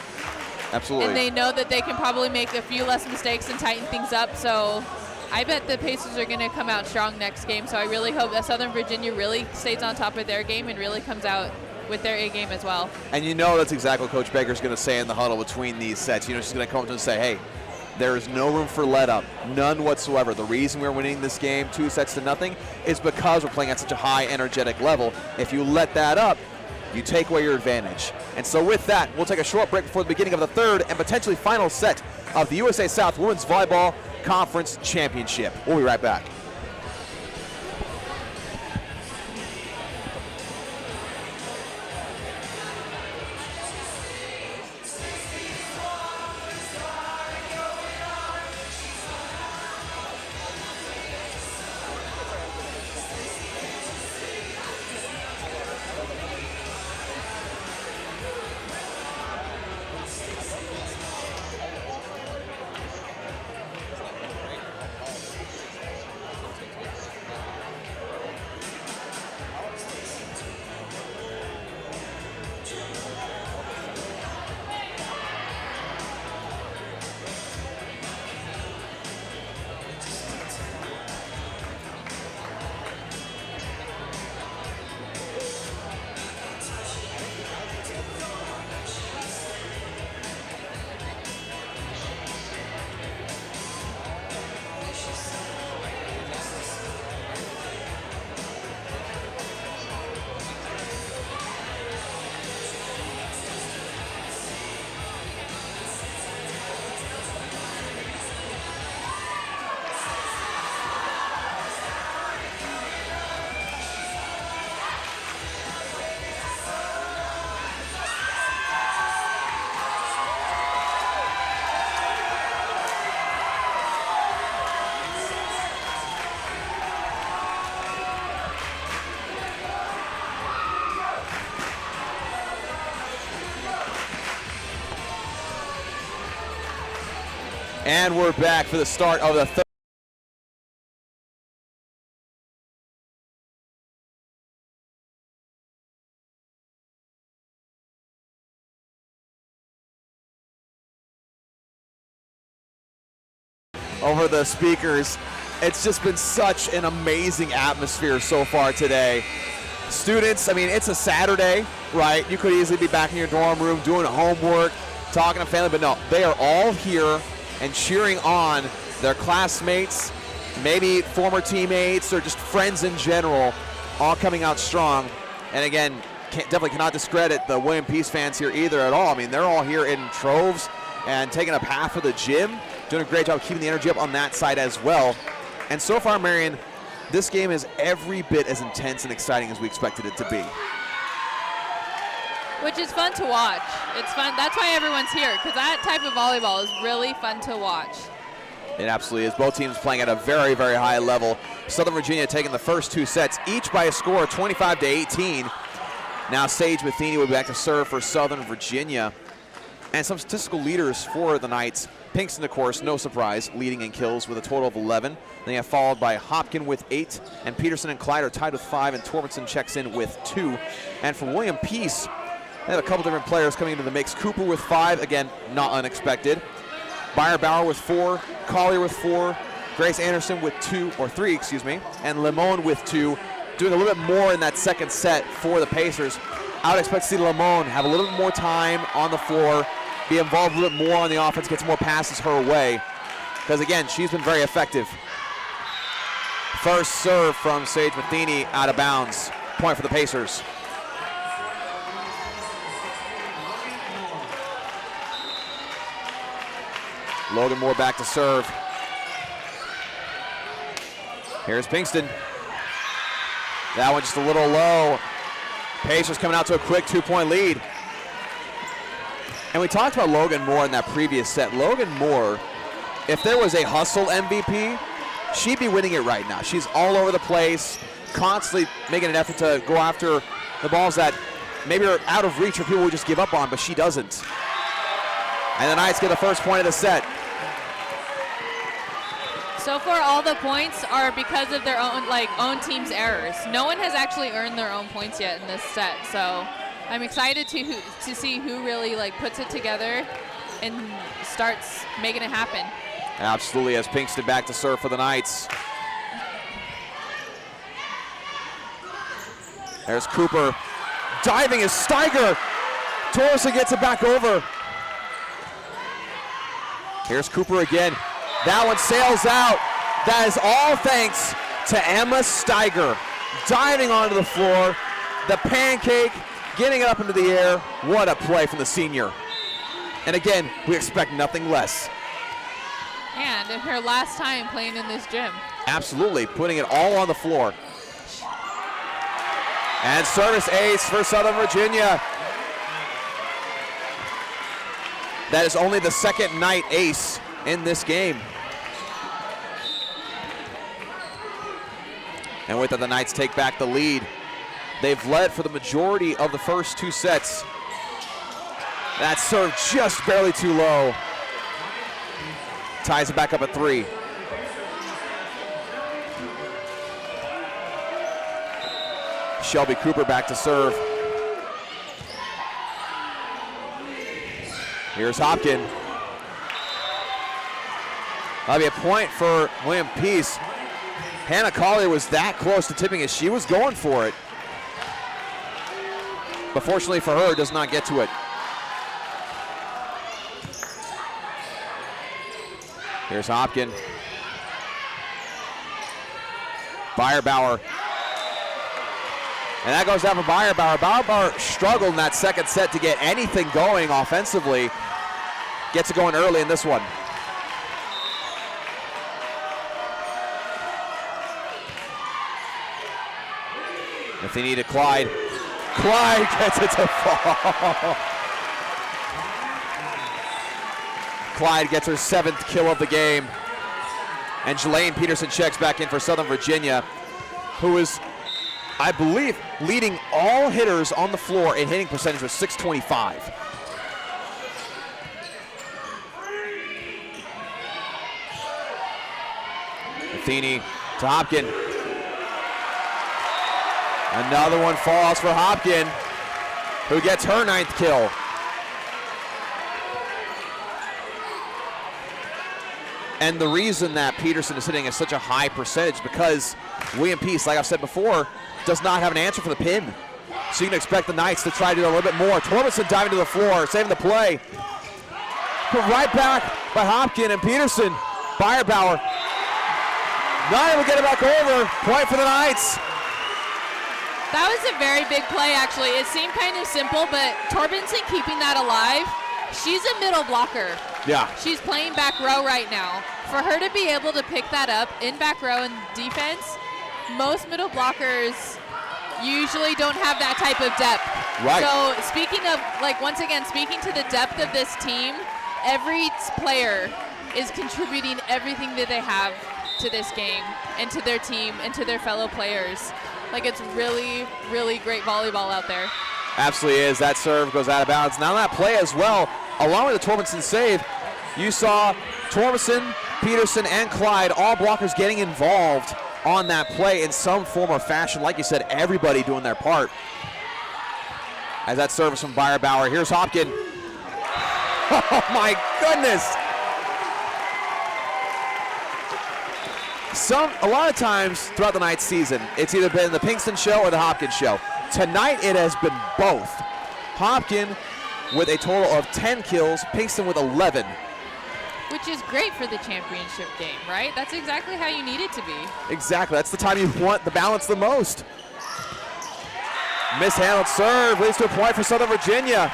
[SPEAKER 4] Absolutely.
[SPEAKER 5] And they know that they can probably make a few less mistakes and tighten things up. So I bet the Pacers are going to come out strong next game. So I really hope that Southern Virginia really stays on top of their game and really comes out with their A game as well.
[SPEAKER 4] And you know that's exactly what Coach Baker's going to say in the huddle between these sets. You know, she's going to come up to and say, hey, There is no room for let up, none whatsoever. The reason we're winning this game 2-0 is because we're playing at such a high energetic level. If you let that up, you take away your advantage. And so with that, we'll take a short break before the beginning of the third and potentially final set of the USA South Women's Volleyball Conference Championship. We'll be right back. And we're back for the start of the third. Over the speakers. It's just been such an amazing atmosphere so far today. Students, I mean, it's a Saturday, right? You could easily be back in your dorm room doing homework, talking to family, but no, they are all here and cheering on their classmates, maybe former teammates or just friends in general, all coming out strong. And again, definitely cannot discredit the William Peace fans here either at all. I mean, they're all here in troves and taking up half of the gym, doing a great job keeping the energy up on that side as well. And so far, Marion, this game is every bit as intense and exciting as we expected it to be.
[SPEAKER 5] Which is fun to watch. It's fun. That's why everyone's here, because that type of volleyball is really fun to watch.
[SPEAKER 4] It absolutely is. Both teams playing at a very, very high level. Southern Virginia taking the first two sets, each by a score of 25-18. Now Sage Matheny will be back to serve for Southern Virginia. And some statistical leaders for the Knights. Pinkston, of course, no surprise, leading in kills with a total of 11. They have followed by Hopkin with 8, and Peterson and Clyde are tied with 5, and Torbenson checks in with 2. And for William Peace, they have a couple different players coming into the mix. Cooper with 5, again, not unexpected. Byer Bauer with 4, Collier with 4, Grace Anderson with 3, and Limon with 2, doing a little bit more in that second set for the Pacers. I would expect to see Limon have a little bit more time on the floor, be involved a little bit more on the offense, get some more passes her way, because again, she's been very effective. First serve from Sage Matheny out of bounds. Point for the Pacers. Logan Moore back to serve. Here's Pinkston. That one just a little low. Pacers coming out to a quick 2-point lead. And we talked about Logan Moore in that previous set. Logan Moore, if there was a hustle MVP, she'd be winning it right now. She's all over the place, constantly making an effort to go after the balls that maybe are out of reach or people would just give up on, but she doesn't. And the Knights get the first point of the set.
[SPEAKER 5] So far, all the points are because of their own team's errors. No one has actually earned their own points yet in this set. So I'm excited to see who really puts it together and starts making it happen.
[SPEAKER 4] Absolutely, as Pinkston back to serve for the Knights. There's Cooper. Diving is Steiger. Torreson gets it back over. Here's Cooper again. That one sails out. That is all thanks to Emma Steiger diving onto the floor. The pancake, getting it up into the air. What a play from the senior. And again, we expect nothing less.
[SPEAKER 5] And her last time playing in this gym.
[SPEAKER 4] Absolutely, putting it all on the floor. And service ace for Southern Virginia. That is only the second night ace in this game. And with that, the Knights take back the lead. They've led for the majority of the first 2 sets. That serve just barely too low. Ties it back up at 3. Shelby Cooper back to serve. Here's Hopkin. That'll be a point for William Peace. Hannah Collier was that close to tipping it. She was going for it. But fortunately for her, does not get to it. Here's Hopkin. Beyerbauer. And that goes down for Beyerbauer. Beyerbauer struggled in that second set to get anything going offensively. Gets it going early in this one. If they need a Clyde. Clyde gets it to fall. Clyde gets her 7th kill of the game. And Jelaine Peterson checks back in for Southern Virginia, who is, I believe, leading all hitters on the floor in hitting percentage with 625. Matheny to Hopkin. Another one falls for Hopkin, who gets her 9th kill. And the reason that Peterson is hitting at such a high percentage because William Peace, like I've said before, does not have an answer for the pin. So you can expect the Knights to try to do a little bit more. Torbenson diving to the floor, saving the play. Put right back by Hopkin and Peterson. Beyerbauer not able to get it back over. Point for the Knights.
[SPEAKER 5] That was a very big play, actually. It seemed kind of simple, but Torbenson keeping that alive. She's a middle blocker.
[SPEAKER 4] Yeah.
[SPEAKER 5] She's playing back row right now. For her to be able to pick that up in back row in defense, most middle blockers usually don't have that type of depth.
[SPEAKER 4] Right.
[SPEAKER 5] So speaking of, like, once again, speaking to the depth of this team, every player is contributing everything that they have to this game and to their team and to their fellow players. Like, it's really, really great volleyball out there.
[SPEAKER 4] Absolutely is. That serve goes out of bounds. Now that play as well, along with the Torbenson save, you saw Torbenson, Peterson, and Clyde, all blockers getting involved on that play in some form or fashion. Like you said, everybody doing their part. As that service from Beyerbauer. Here's Hopkin. Oh my goodness. A lot of times throughout the Knights season, it's either been the Pinkston show or the Hopkins show. Tonight it has been both. Hopkin with a total of 10 kills, Pinkston with 11.
[SPEAKER 5] Which is great for the championship game, right? That's exactly how you need it to be.
[SPEAKER 4] Exactly, that's the time you want the balance the most. Mishandled serve leads to a point for Southern Virginia.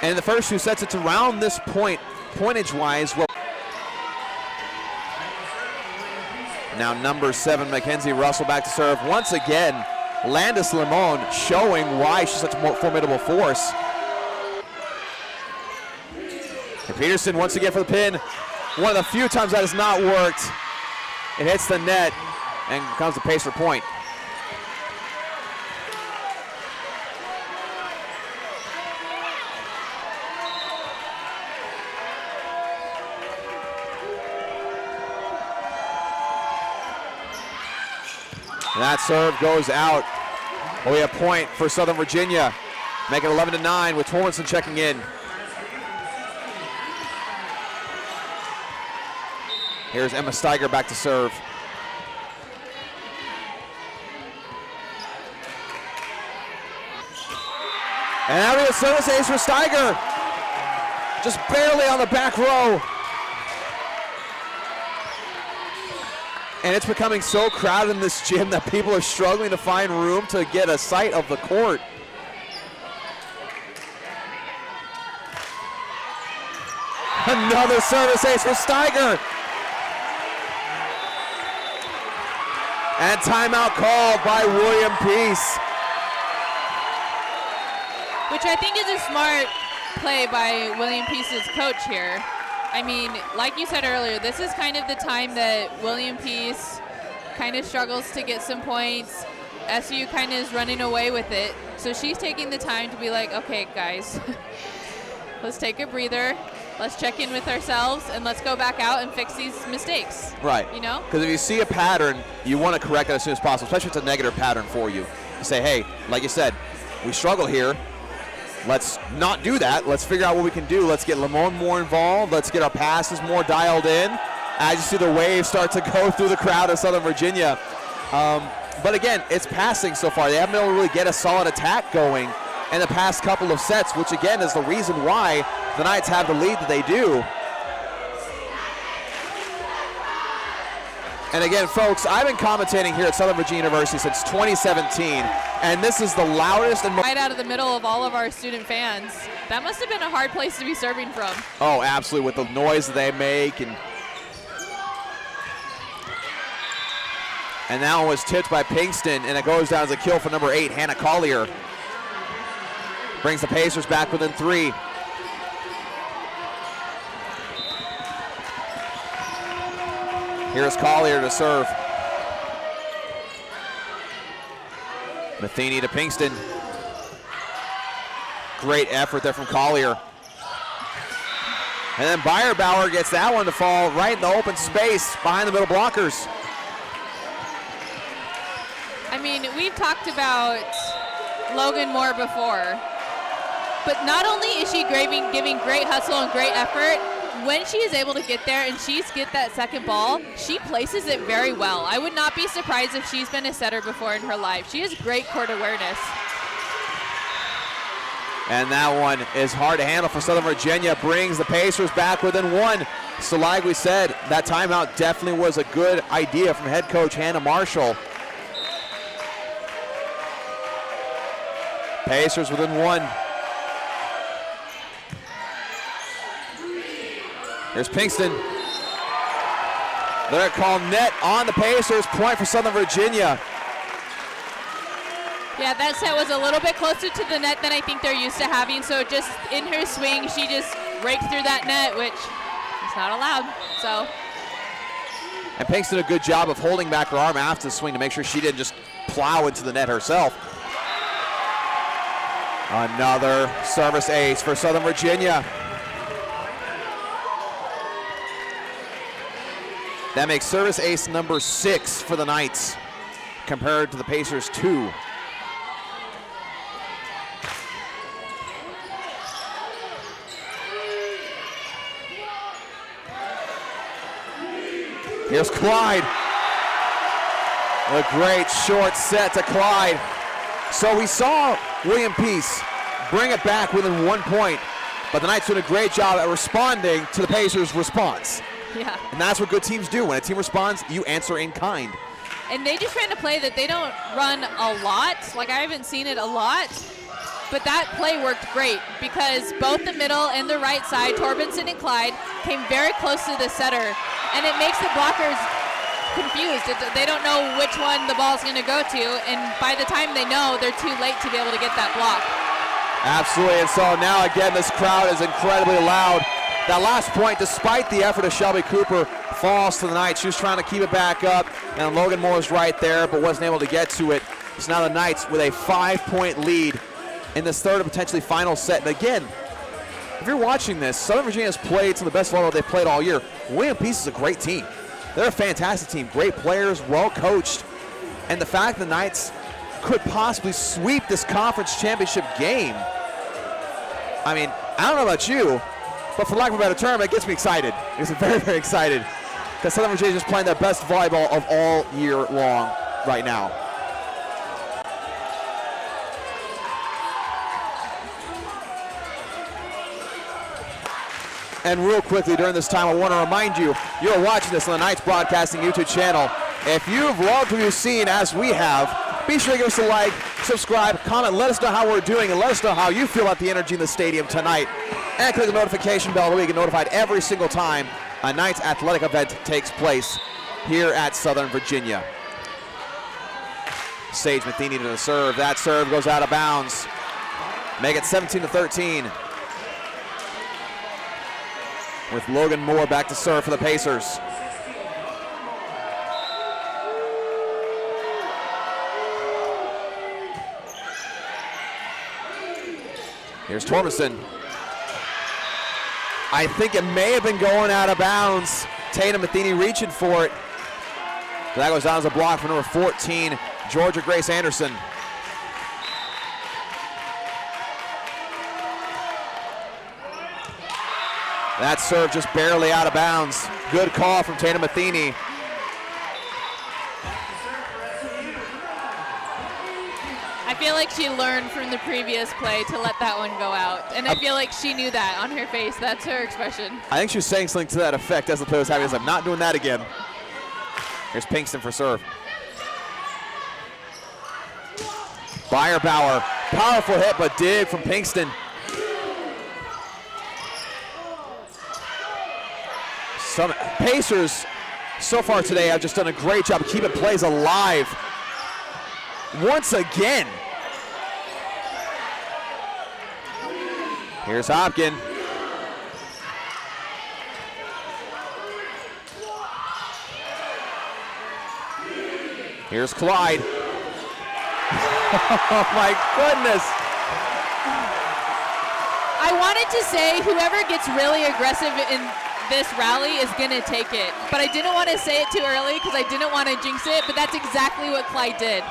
[SPEAKER 4] And in the first 2 sets, it's around this point, pointage-wise. Now number 7, Mackenzie Russell back to serve. Once again, Landis Limon showing why she's such a formidable force. And Peterson once again for the pin. One of the few times that has not worked. It hits the net and comes to Pacer point. And that serve goes out. Well, we have a point for Southern Virginia. Make it 11-9 with Torbenson checking in. Here's Emma Steiger back to serve. And that'll be a service ace for Steiger. just barely on the back row. And it's becoming so crowded in this gym that people are struggling to find room to get a sight of the court. Another service ace for Steiger. And timeout called by William Peace.
[SPEAKER 5] Which I think is a smart play by William Peace's coach here. I mean, like you said earlier, this is kind of the time that William Peace kind of struggles to get some points. SVU kind of is running away with it. So she's taking the time to be like, okay, guys, let's take a breather. Let's check in with ourselves, and let's go back out and fix these mistakes.
[SPEAKER 4] Right.
[SPEAKER 5] You know?
[SPEAKER 4] Because if you see a pattern, you want to correct it as soon as possible, especially if it's a negative pattern for you. You say, hey, like you said, we struggle here. Let's not do that. Let's figure out what we can do. Let's get Lamone more involved. Let's get our passes more dialed in. As you see the waves start to go through the crowd of Southern Virginia. But again, it's passing so far. They haven't been able to really get a solid attack going in the past couple of sets, which again is the reason why the Knights have the lead that they do. And again, folks, I've been commentating here at Southern Virginia University since 2017, and this is the loudest and
[SPEAKER 5] right out of the middle of all of our student fans. That must have been a hard place to be serving from.
[SPEAKER 4] Oh, absolutely, with the noise that they make. And now it was tipped by Pinkston, and it goes down as a kill for number 8, Hannah Collier. Brings the Pacers back within 3. Here's Collier to serve. Matheny to Pinkston. Great effort there from Collier. And then Beyerbauer gets that one to fall right in the open space behind the middle blockers.
[SPEAKER 5] I mean, we've talked about Logan Moore before, but not only is she giving great hustle and great effort, when she is able to get there and she's get that second ball, she places it very well. I would not be surprised if she's been a setter before in her life. She has great court awareness.
[SPEAKER 4] And that one is hard to handle for Southern Virginia. Brings the Pacers back within 1. So like we said, that timeout definitely was a good idea from head coach Hannah Marshall. Pacers within 1. Here's Pinkston. They're called net on the Pacers. Point for Southern Virginia.
[SPEAKER 5] Yeah, that set was a little bit closer to the net than I think they're used to having. So just in her swing, she just raked through that net, which is not allowed. So.
[SPEAKER 4] And Pinkston did a good job of holding back her arm after the swing to make sure she didn't just plow into the net herself. Another service ace for Southern Virginia. That makes service ace number 6 for the Knights, compared to the Pacers' 2. Here's Clyde. A great short set to Clyde. So we saw William Peace bring it back within 1 point, but the Knights did a great job at responding to the Pacers' response.
[SPEAKER 5] Yeah.
[SPEAKER 4] And that's what good teams do. When a team responds, you answer in kind.
[SPEAKER 5] And they just ran a play that they don't run a lot. Like, I haven't seen it a lot. But that play worked great because both the middle and the right side, Torbenson and Clyde, came very close to the setter. And it makes the blockers confused. They don't know which one the ball's going to go to. And by the time they know, they're too late to be able to get that block.
[SPEAKER 4] Absolutely. And so now, again, this crowd is incredibly loud. That last point, despite the effort of Shelby Cooper, falls to the Knights. She was trying to keep it back up, and Logan Moore was right there, but wasn't able to get to it. So now the Knights with a 5-point lead in this third and potentially final set. And again, if you're watching this, Southern Virginia has played some of the best volleyball they've played all year. William Peace is a great team. They're a fantastic team, great players, well coached. And the fact the Knights could possibly sweep this conference championship game, I mean, I don't know about you, but for lack of a better term, it gets me excited. It gets me very, very excited because Southern Virginia is just playing their best volleyball of all year long right now. And real quickly during this time, I want to remind you, you're watching this on the Knights Broadcasting YouTube channel. If you've loved what you've seen as we have, be sure to give us a like, subscribe, comment, let us know how we're doing, and let us know how you feel about the energy in the stadium tonight. And click the notification bell so we get notified every single time a Knights athletic event takes place here at Southern Virginia. Sage Matheny to the serve. That serve goes out of bounds. Make it 17-13. With Logan Moore back to serve for the Pacers. Here's Torbenson. I think it may have been going out of bounds. Tatum Matheny reaching for it. That goes down as a block for number 14, Georgia Grace Anderson. That serve just barely out of bounds. Good call from Tatum Matheny.
[SPEAKER 5] I feel like she learned from the previous play to let that one go out. And I feel like she knew that on her face. That's her expression.
[SPEAKER 4] I think she was saying something to that effect as opposed to having, I'm not doing that again. Here's Pinkston for serve. Bauer, powerful hit, but dig from Pinkston. Some Pacers so far today have just done a great job keeping plays alive. Once again. Here's Hopkins. Here's Clyde. Oh my goodness.
[SPEAKER 5] I wanted to say whoever gets really aggressive in this rally is going to take it. But I didn't want to say it too early because I didn't want to jinx it, but that's exactly what Clyde did.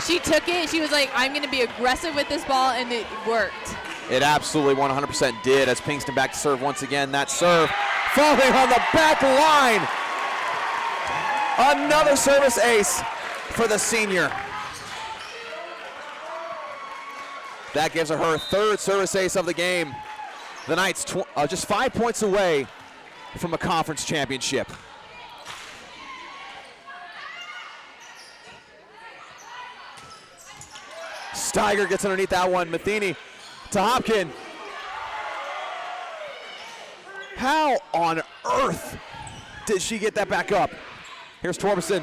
[SPEAKER 5] She took it, she was like, I'm going to be aggressive with this ball, and it worked.
[SPEAKER 4] It absolutely 100% did as Pinkston back to serve once again. That serve falling on the back line. Another service ace for the senior. That gives her her third service ace of the game. The Knights just 5 points away from a conference championship. Steiger gets underneath that one. Matheny to Hopkins. How on earth did she get that back up? Here's Torbenson.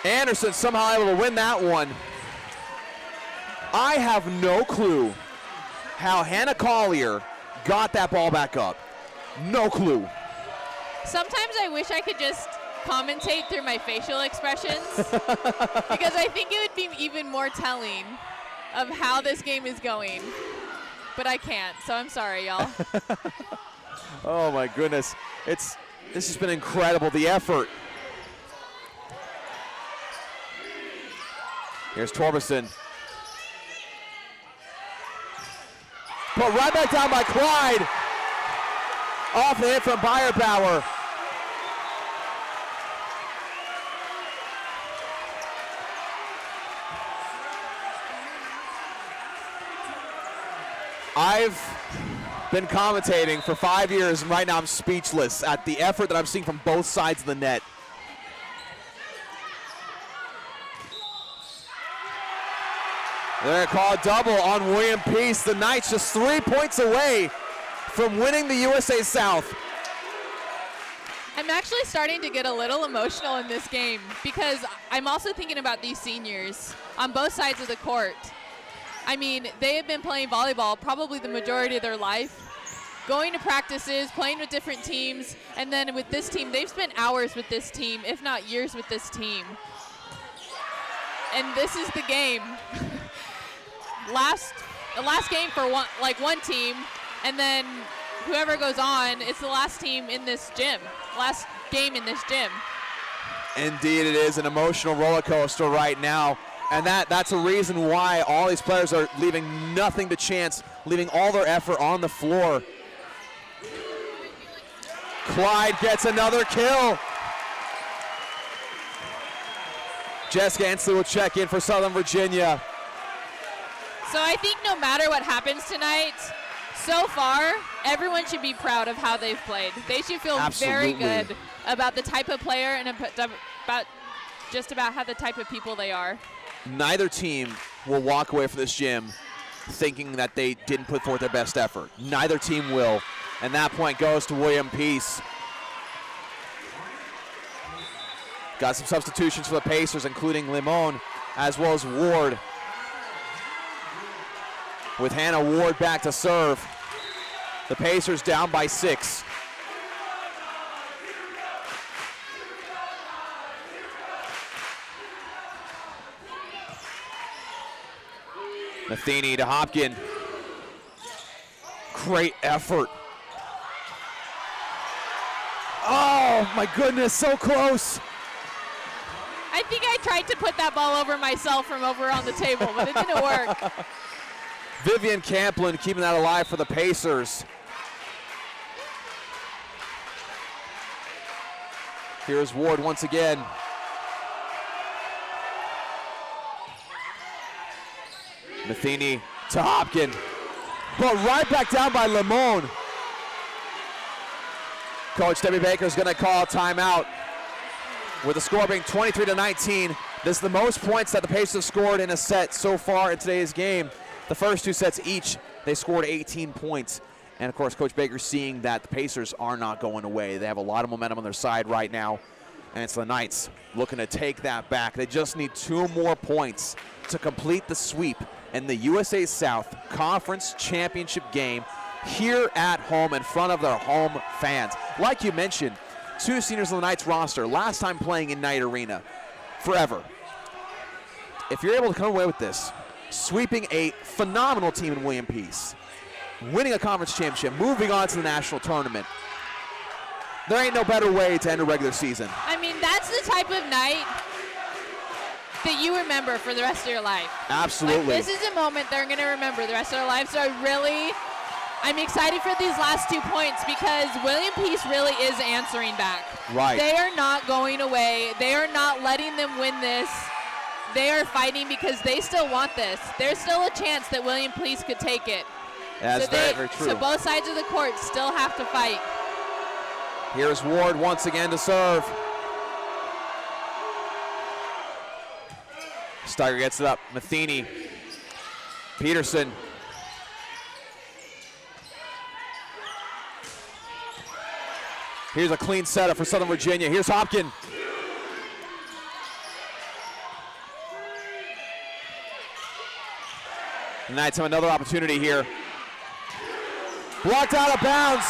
[SPEAKER 4] Anderson somehow able to win that one. I have no clue how Hannah Collier got that ball back up. No clue.
[SPEAKER 5] Sometimes I wish I could just commentate through my facial expressions because I think it would be even more telling of how this game is going. But I can't, so I'm sorry, y'all.
[SPEAKER 4] Oh my goodness. This has been incredible, the effort. Here's Torbenson. Put right back down by Clyde. Off the hit from Bauer. I've been commentating for 5 years, and right now I'm speechless at the effort that I'm seeing from both sides of the net. They're going to call a double on William Peace. The Knights just 3 points away from winning the USA South.
[SPEAKER 5] I'm actually starting to get a little emotional in this game because I'm also thinking about these seniors on both sides of the court. I mean, they have been playing volleyball probably the majority of their life, going to practices, playing with different teams, and then with this team, they've spent hours with this team, if not years with this team. And this is the game. The last game for one team, and then whoever goes on, it's the last team in this gym, last game in this gym.
[SPEAKER 4] Indeed, it is an emotional roller coaster right now, and that's a reason why all these players are leaving nothing to chance, leaving all their effort on the floor. Clyde gets another kill. Jessica Ansley will check in for Southern Virginia.
[SPEAKER 5] So I think no matter what happens tonight, so far, everyone should be proud of how they've played. They should feel very good about the type of player and about just about how the type of people they are.
[SPEAKER 4] Neither team will walk away from this gym thinking that they didn't put forth their best effort. Neither team will. And that point goes to William Peace. Got some substitutions for the Pacers, including Limon as well as Ward. With Hannah Ward back to serve. The Pacers down by 6. Matheny to Hopkin. Great effort. Oh my goodness, so close.
[SPEAKER 5] I think I tried to put that ball over myself from over on the table, but it didn't work.
[SPEAKER 4] Vivian Camplin keeping that alive for the Pacers. Here's Ward once again. Matheny to Hopkin, but right back down by Limon. Coach Debbie Baker is going to call a timeout. With the score being 23-19, this is the most points that the Pacers have scored in a set so far in today's game. The first 2 sets each, they scored 18 points. And of course, Coach Baker seeing that the Pacers are not going away. They have a lot of momentum on their side right now. And it's the Knights looking to take that back. They just need 2 more points to complete the sweep in the USA South Conference Championship game here at home in front of their home fans. Like you mentioned, 2 seniors on the Knights roster, last time playing in Knight Arena, forever. If you're able to come away with this, sweeping a phenomenal team in William Peace, winning a conference championship, moving on to the national tournament, there ain't no better way to end a regular season.
[SPEAKER 5] I mean, that's the type of night that you remember for the rest of your life.
[SPEAKER 4] Absolutely.
[SPEAKER 5] Like, this is a moment they're going to remember the rest of their life. So I'm excited for these last 2 points because William Peace really is answering back.
[SPEAKER 4] Right.
[SPEAKER 5] They are not going away. They are not letting them win this. They are fighting because they still want this. There's still a chance that William Peace could take it.
[SPEAKER 4] That's very true.
[SPEAKER 5] So both sides of the court still have to fight.
[SPEAKER 4] Here's Ward once again to serve. Steiger gets it up. Matheny. Peterson. Here's a clean setup for Southern Virginia. Here's Hopkin. The Knights have another opportunity here. Blocked out of bounds.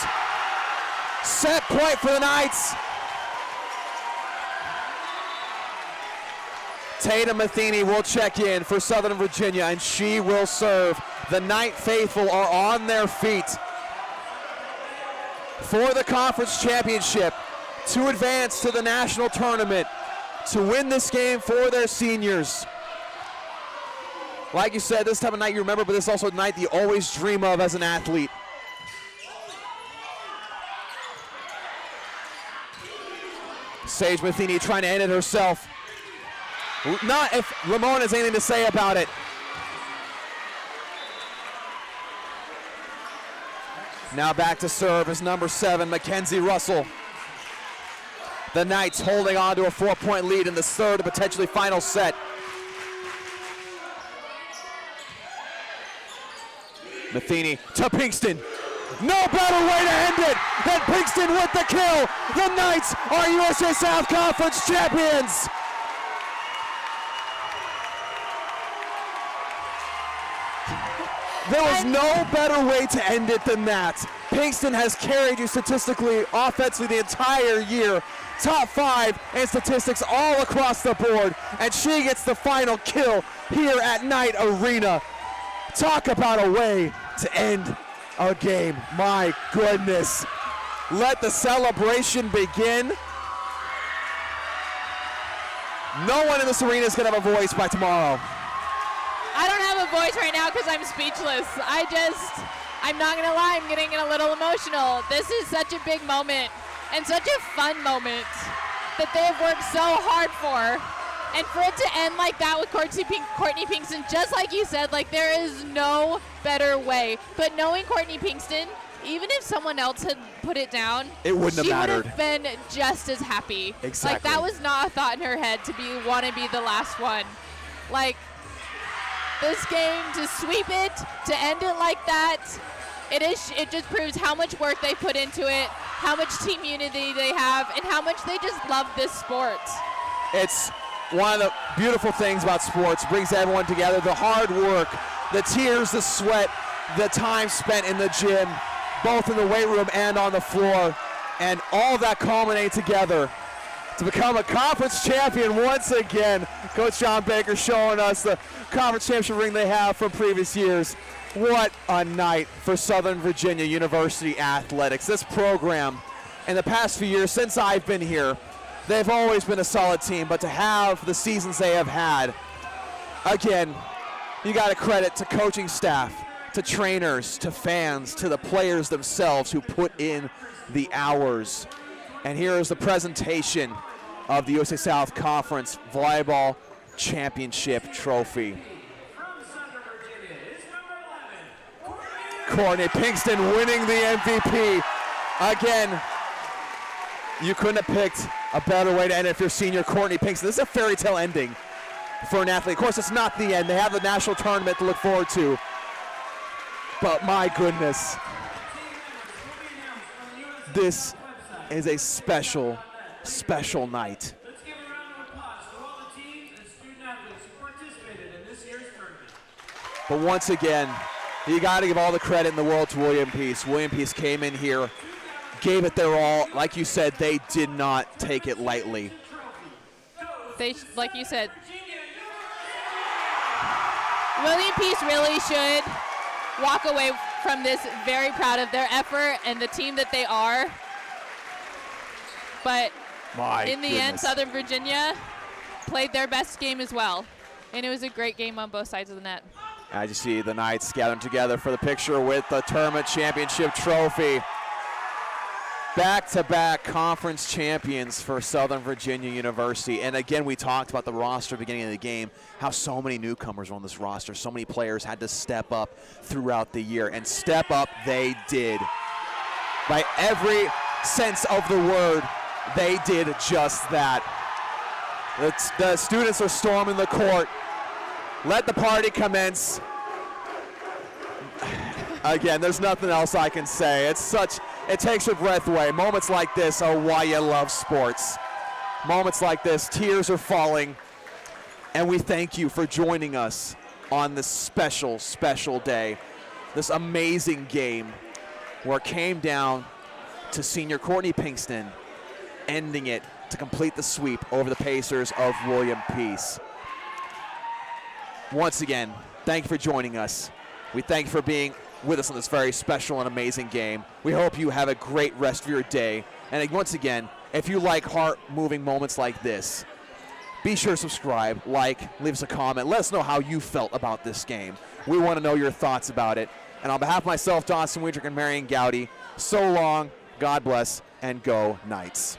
[SPEAKER 4] Set point for the Knights. Tatum Matheny will check in for Southern Virginia, and she will serve. The Knight faithful are on their feet for the conference championship to advance to the national tournament, to win this game for their seniors. Like you said, this type of night you remember, but this is also a night that you always dream of as an athlete. Sage Matheny trying to end it herself. Not if Limon has anything to say about it. Now back to serve is number 7, Mackenzie Russell. The Knights holding on to a 4-point lead in the third and potentially final set. Matheny to Pinkston. No better way to end it than Pinkston with the kill. The Knights are USA South Conference champions. There was no better way to end it than that. Pinkston has carried you statistically, offensively the entire year. Top 5 in statistics all across the board. And she gets the final kill here at Knight Arena. Talk about a way to end a game. My goodness. Let the celebration begin. No one in this arena is going to have a voice by tomorrow.
[SPEAKER 5] I don't have a voice right now because I'm speechless. I'm not gonna lie, I'm getting a little emotional. This is such a big moment and such a fun moment that they've worked so hard for And for it to end like that with Courtney Pinkston, just like you said, like there is no better way. But knowing Courtney Pinkston, even if someone else had put it down,
[SPEAKER 4] it wouldn't have mattered.
[SPEAKER 5] She would have been just as happy.
[SPEAKER 4] Exactly.
[SPEAKER 5] Like that was not a thought in her head to want to be the last one. Like this game, to sweep it, to end it like that, it just proves how much work they put into it, how much team unity they have, and how much they just love this sport.
[SPEAKER 4] It's one of the beautiful things about sports, brings everyone together, the hard work, the tears, the sweat, the time spent in the gym, both in the weight room and on the floor, and all that culminate together to become a conference champion once again. Coach John Baker showing us the conference championship ring they have from previous years. What a night for Southern Virginia University athletics. This program, in the past few years since I've been here, they've always been a solid team, but to have the seasons they have had, again, you got to credit to coaching staff, to trainers, to fans, to the players themselves who put in the hours. And here is the presentation of the USA South Conference Volleyball Championship Trophy. Courtney Pinkston winning the MVP. Again, you couldn't have picked a better way to end it if you're senior Courtney Pinkston. This is a fairy tale ending for an athlete. Of course, it's not the end. They have the national tournament to look forward to. But my goodness, this is a special, special night.
[SPEAKER 1] Let's give a round of applause to all the teams and student athletes who participated in this year's tournament.
[SPEAKER 4] But once again, you got to give all the credit in the world to William Peace. William Peace came in here, gave it their all. Like you said, they did not take it lightly.
[SPEAKER 5] They, like you said, William Peace really should walk away from this very proud of their effort and the team that they are. But in the end, Southern Virginia played their best game as well. And it was a great game on both sides of the net.
[SPEAKER 4] As you see the Knights gathering together for the picture with the tournament championship trophy. Back-to-back conference champions for Southern Virginia University. And again, we talked about the roster at the beginning of the game, how so many newcomers were on this roster. So many players had to step up throughout the year. And step up they did. By every sense of the word, they did just that. The students are storming the court. Let the party commence. Again, there's nothing else I can say. It takes your breath away. Moments like this are why you love sports. Moments like this, tears are falling. And we thank you for joining us on this special, special day. This amazing game where it came down to senior Courtney Pinkston ending it to complete the sweep over the Pacers of William Peace. Once again, thank you for joining us. We thank you for being with us on this very special and amazing game. We hope you have a great rest of your day. And once again, if you like heart-moving moments like this, be sure to subscribe, like, leave us a comment. Let us know how you felt about this game. We want to know your thoughts about it. And on behalf of myself, Dawson Weidrich, and Marion Gowdy, so long, God bless, and go Knights.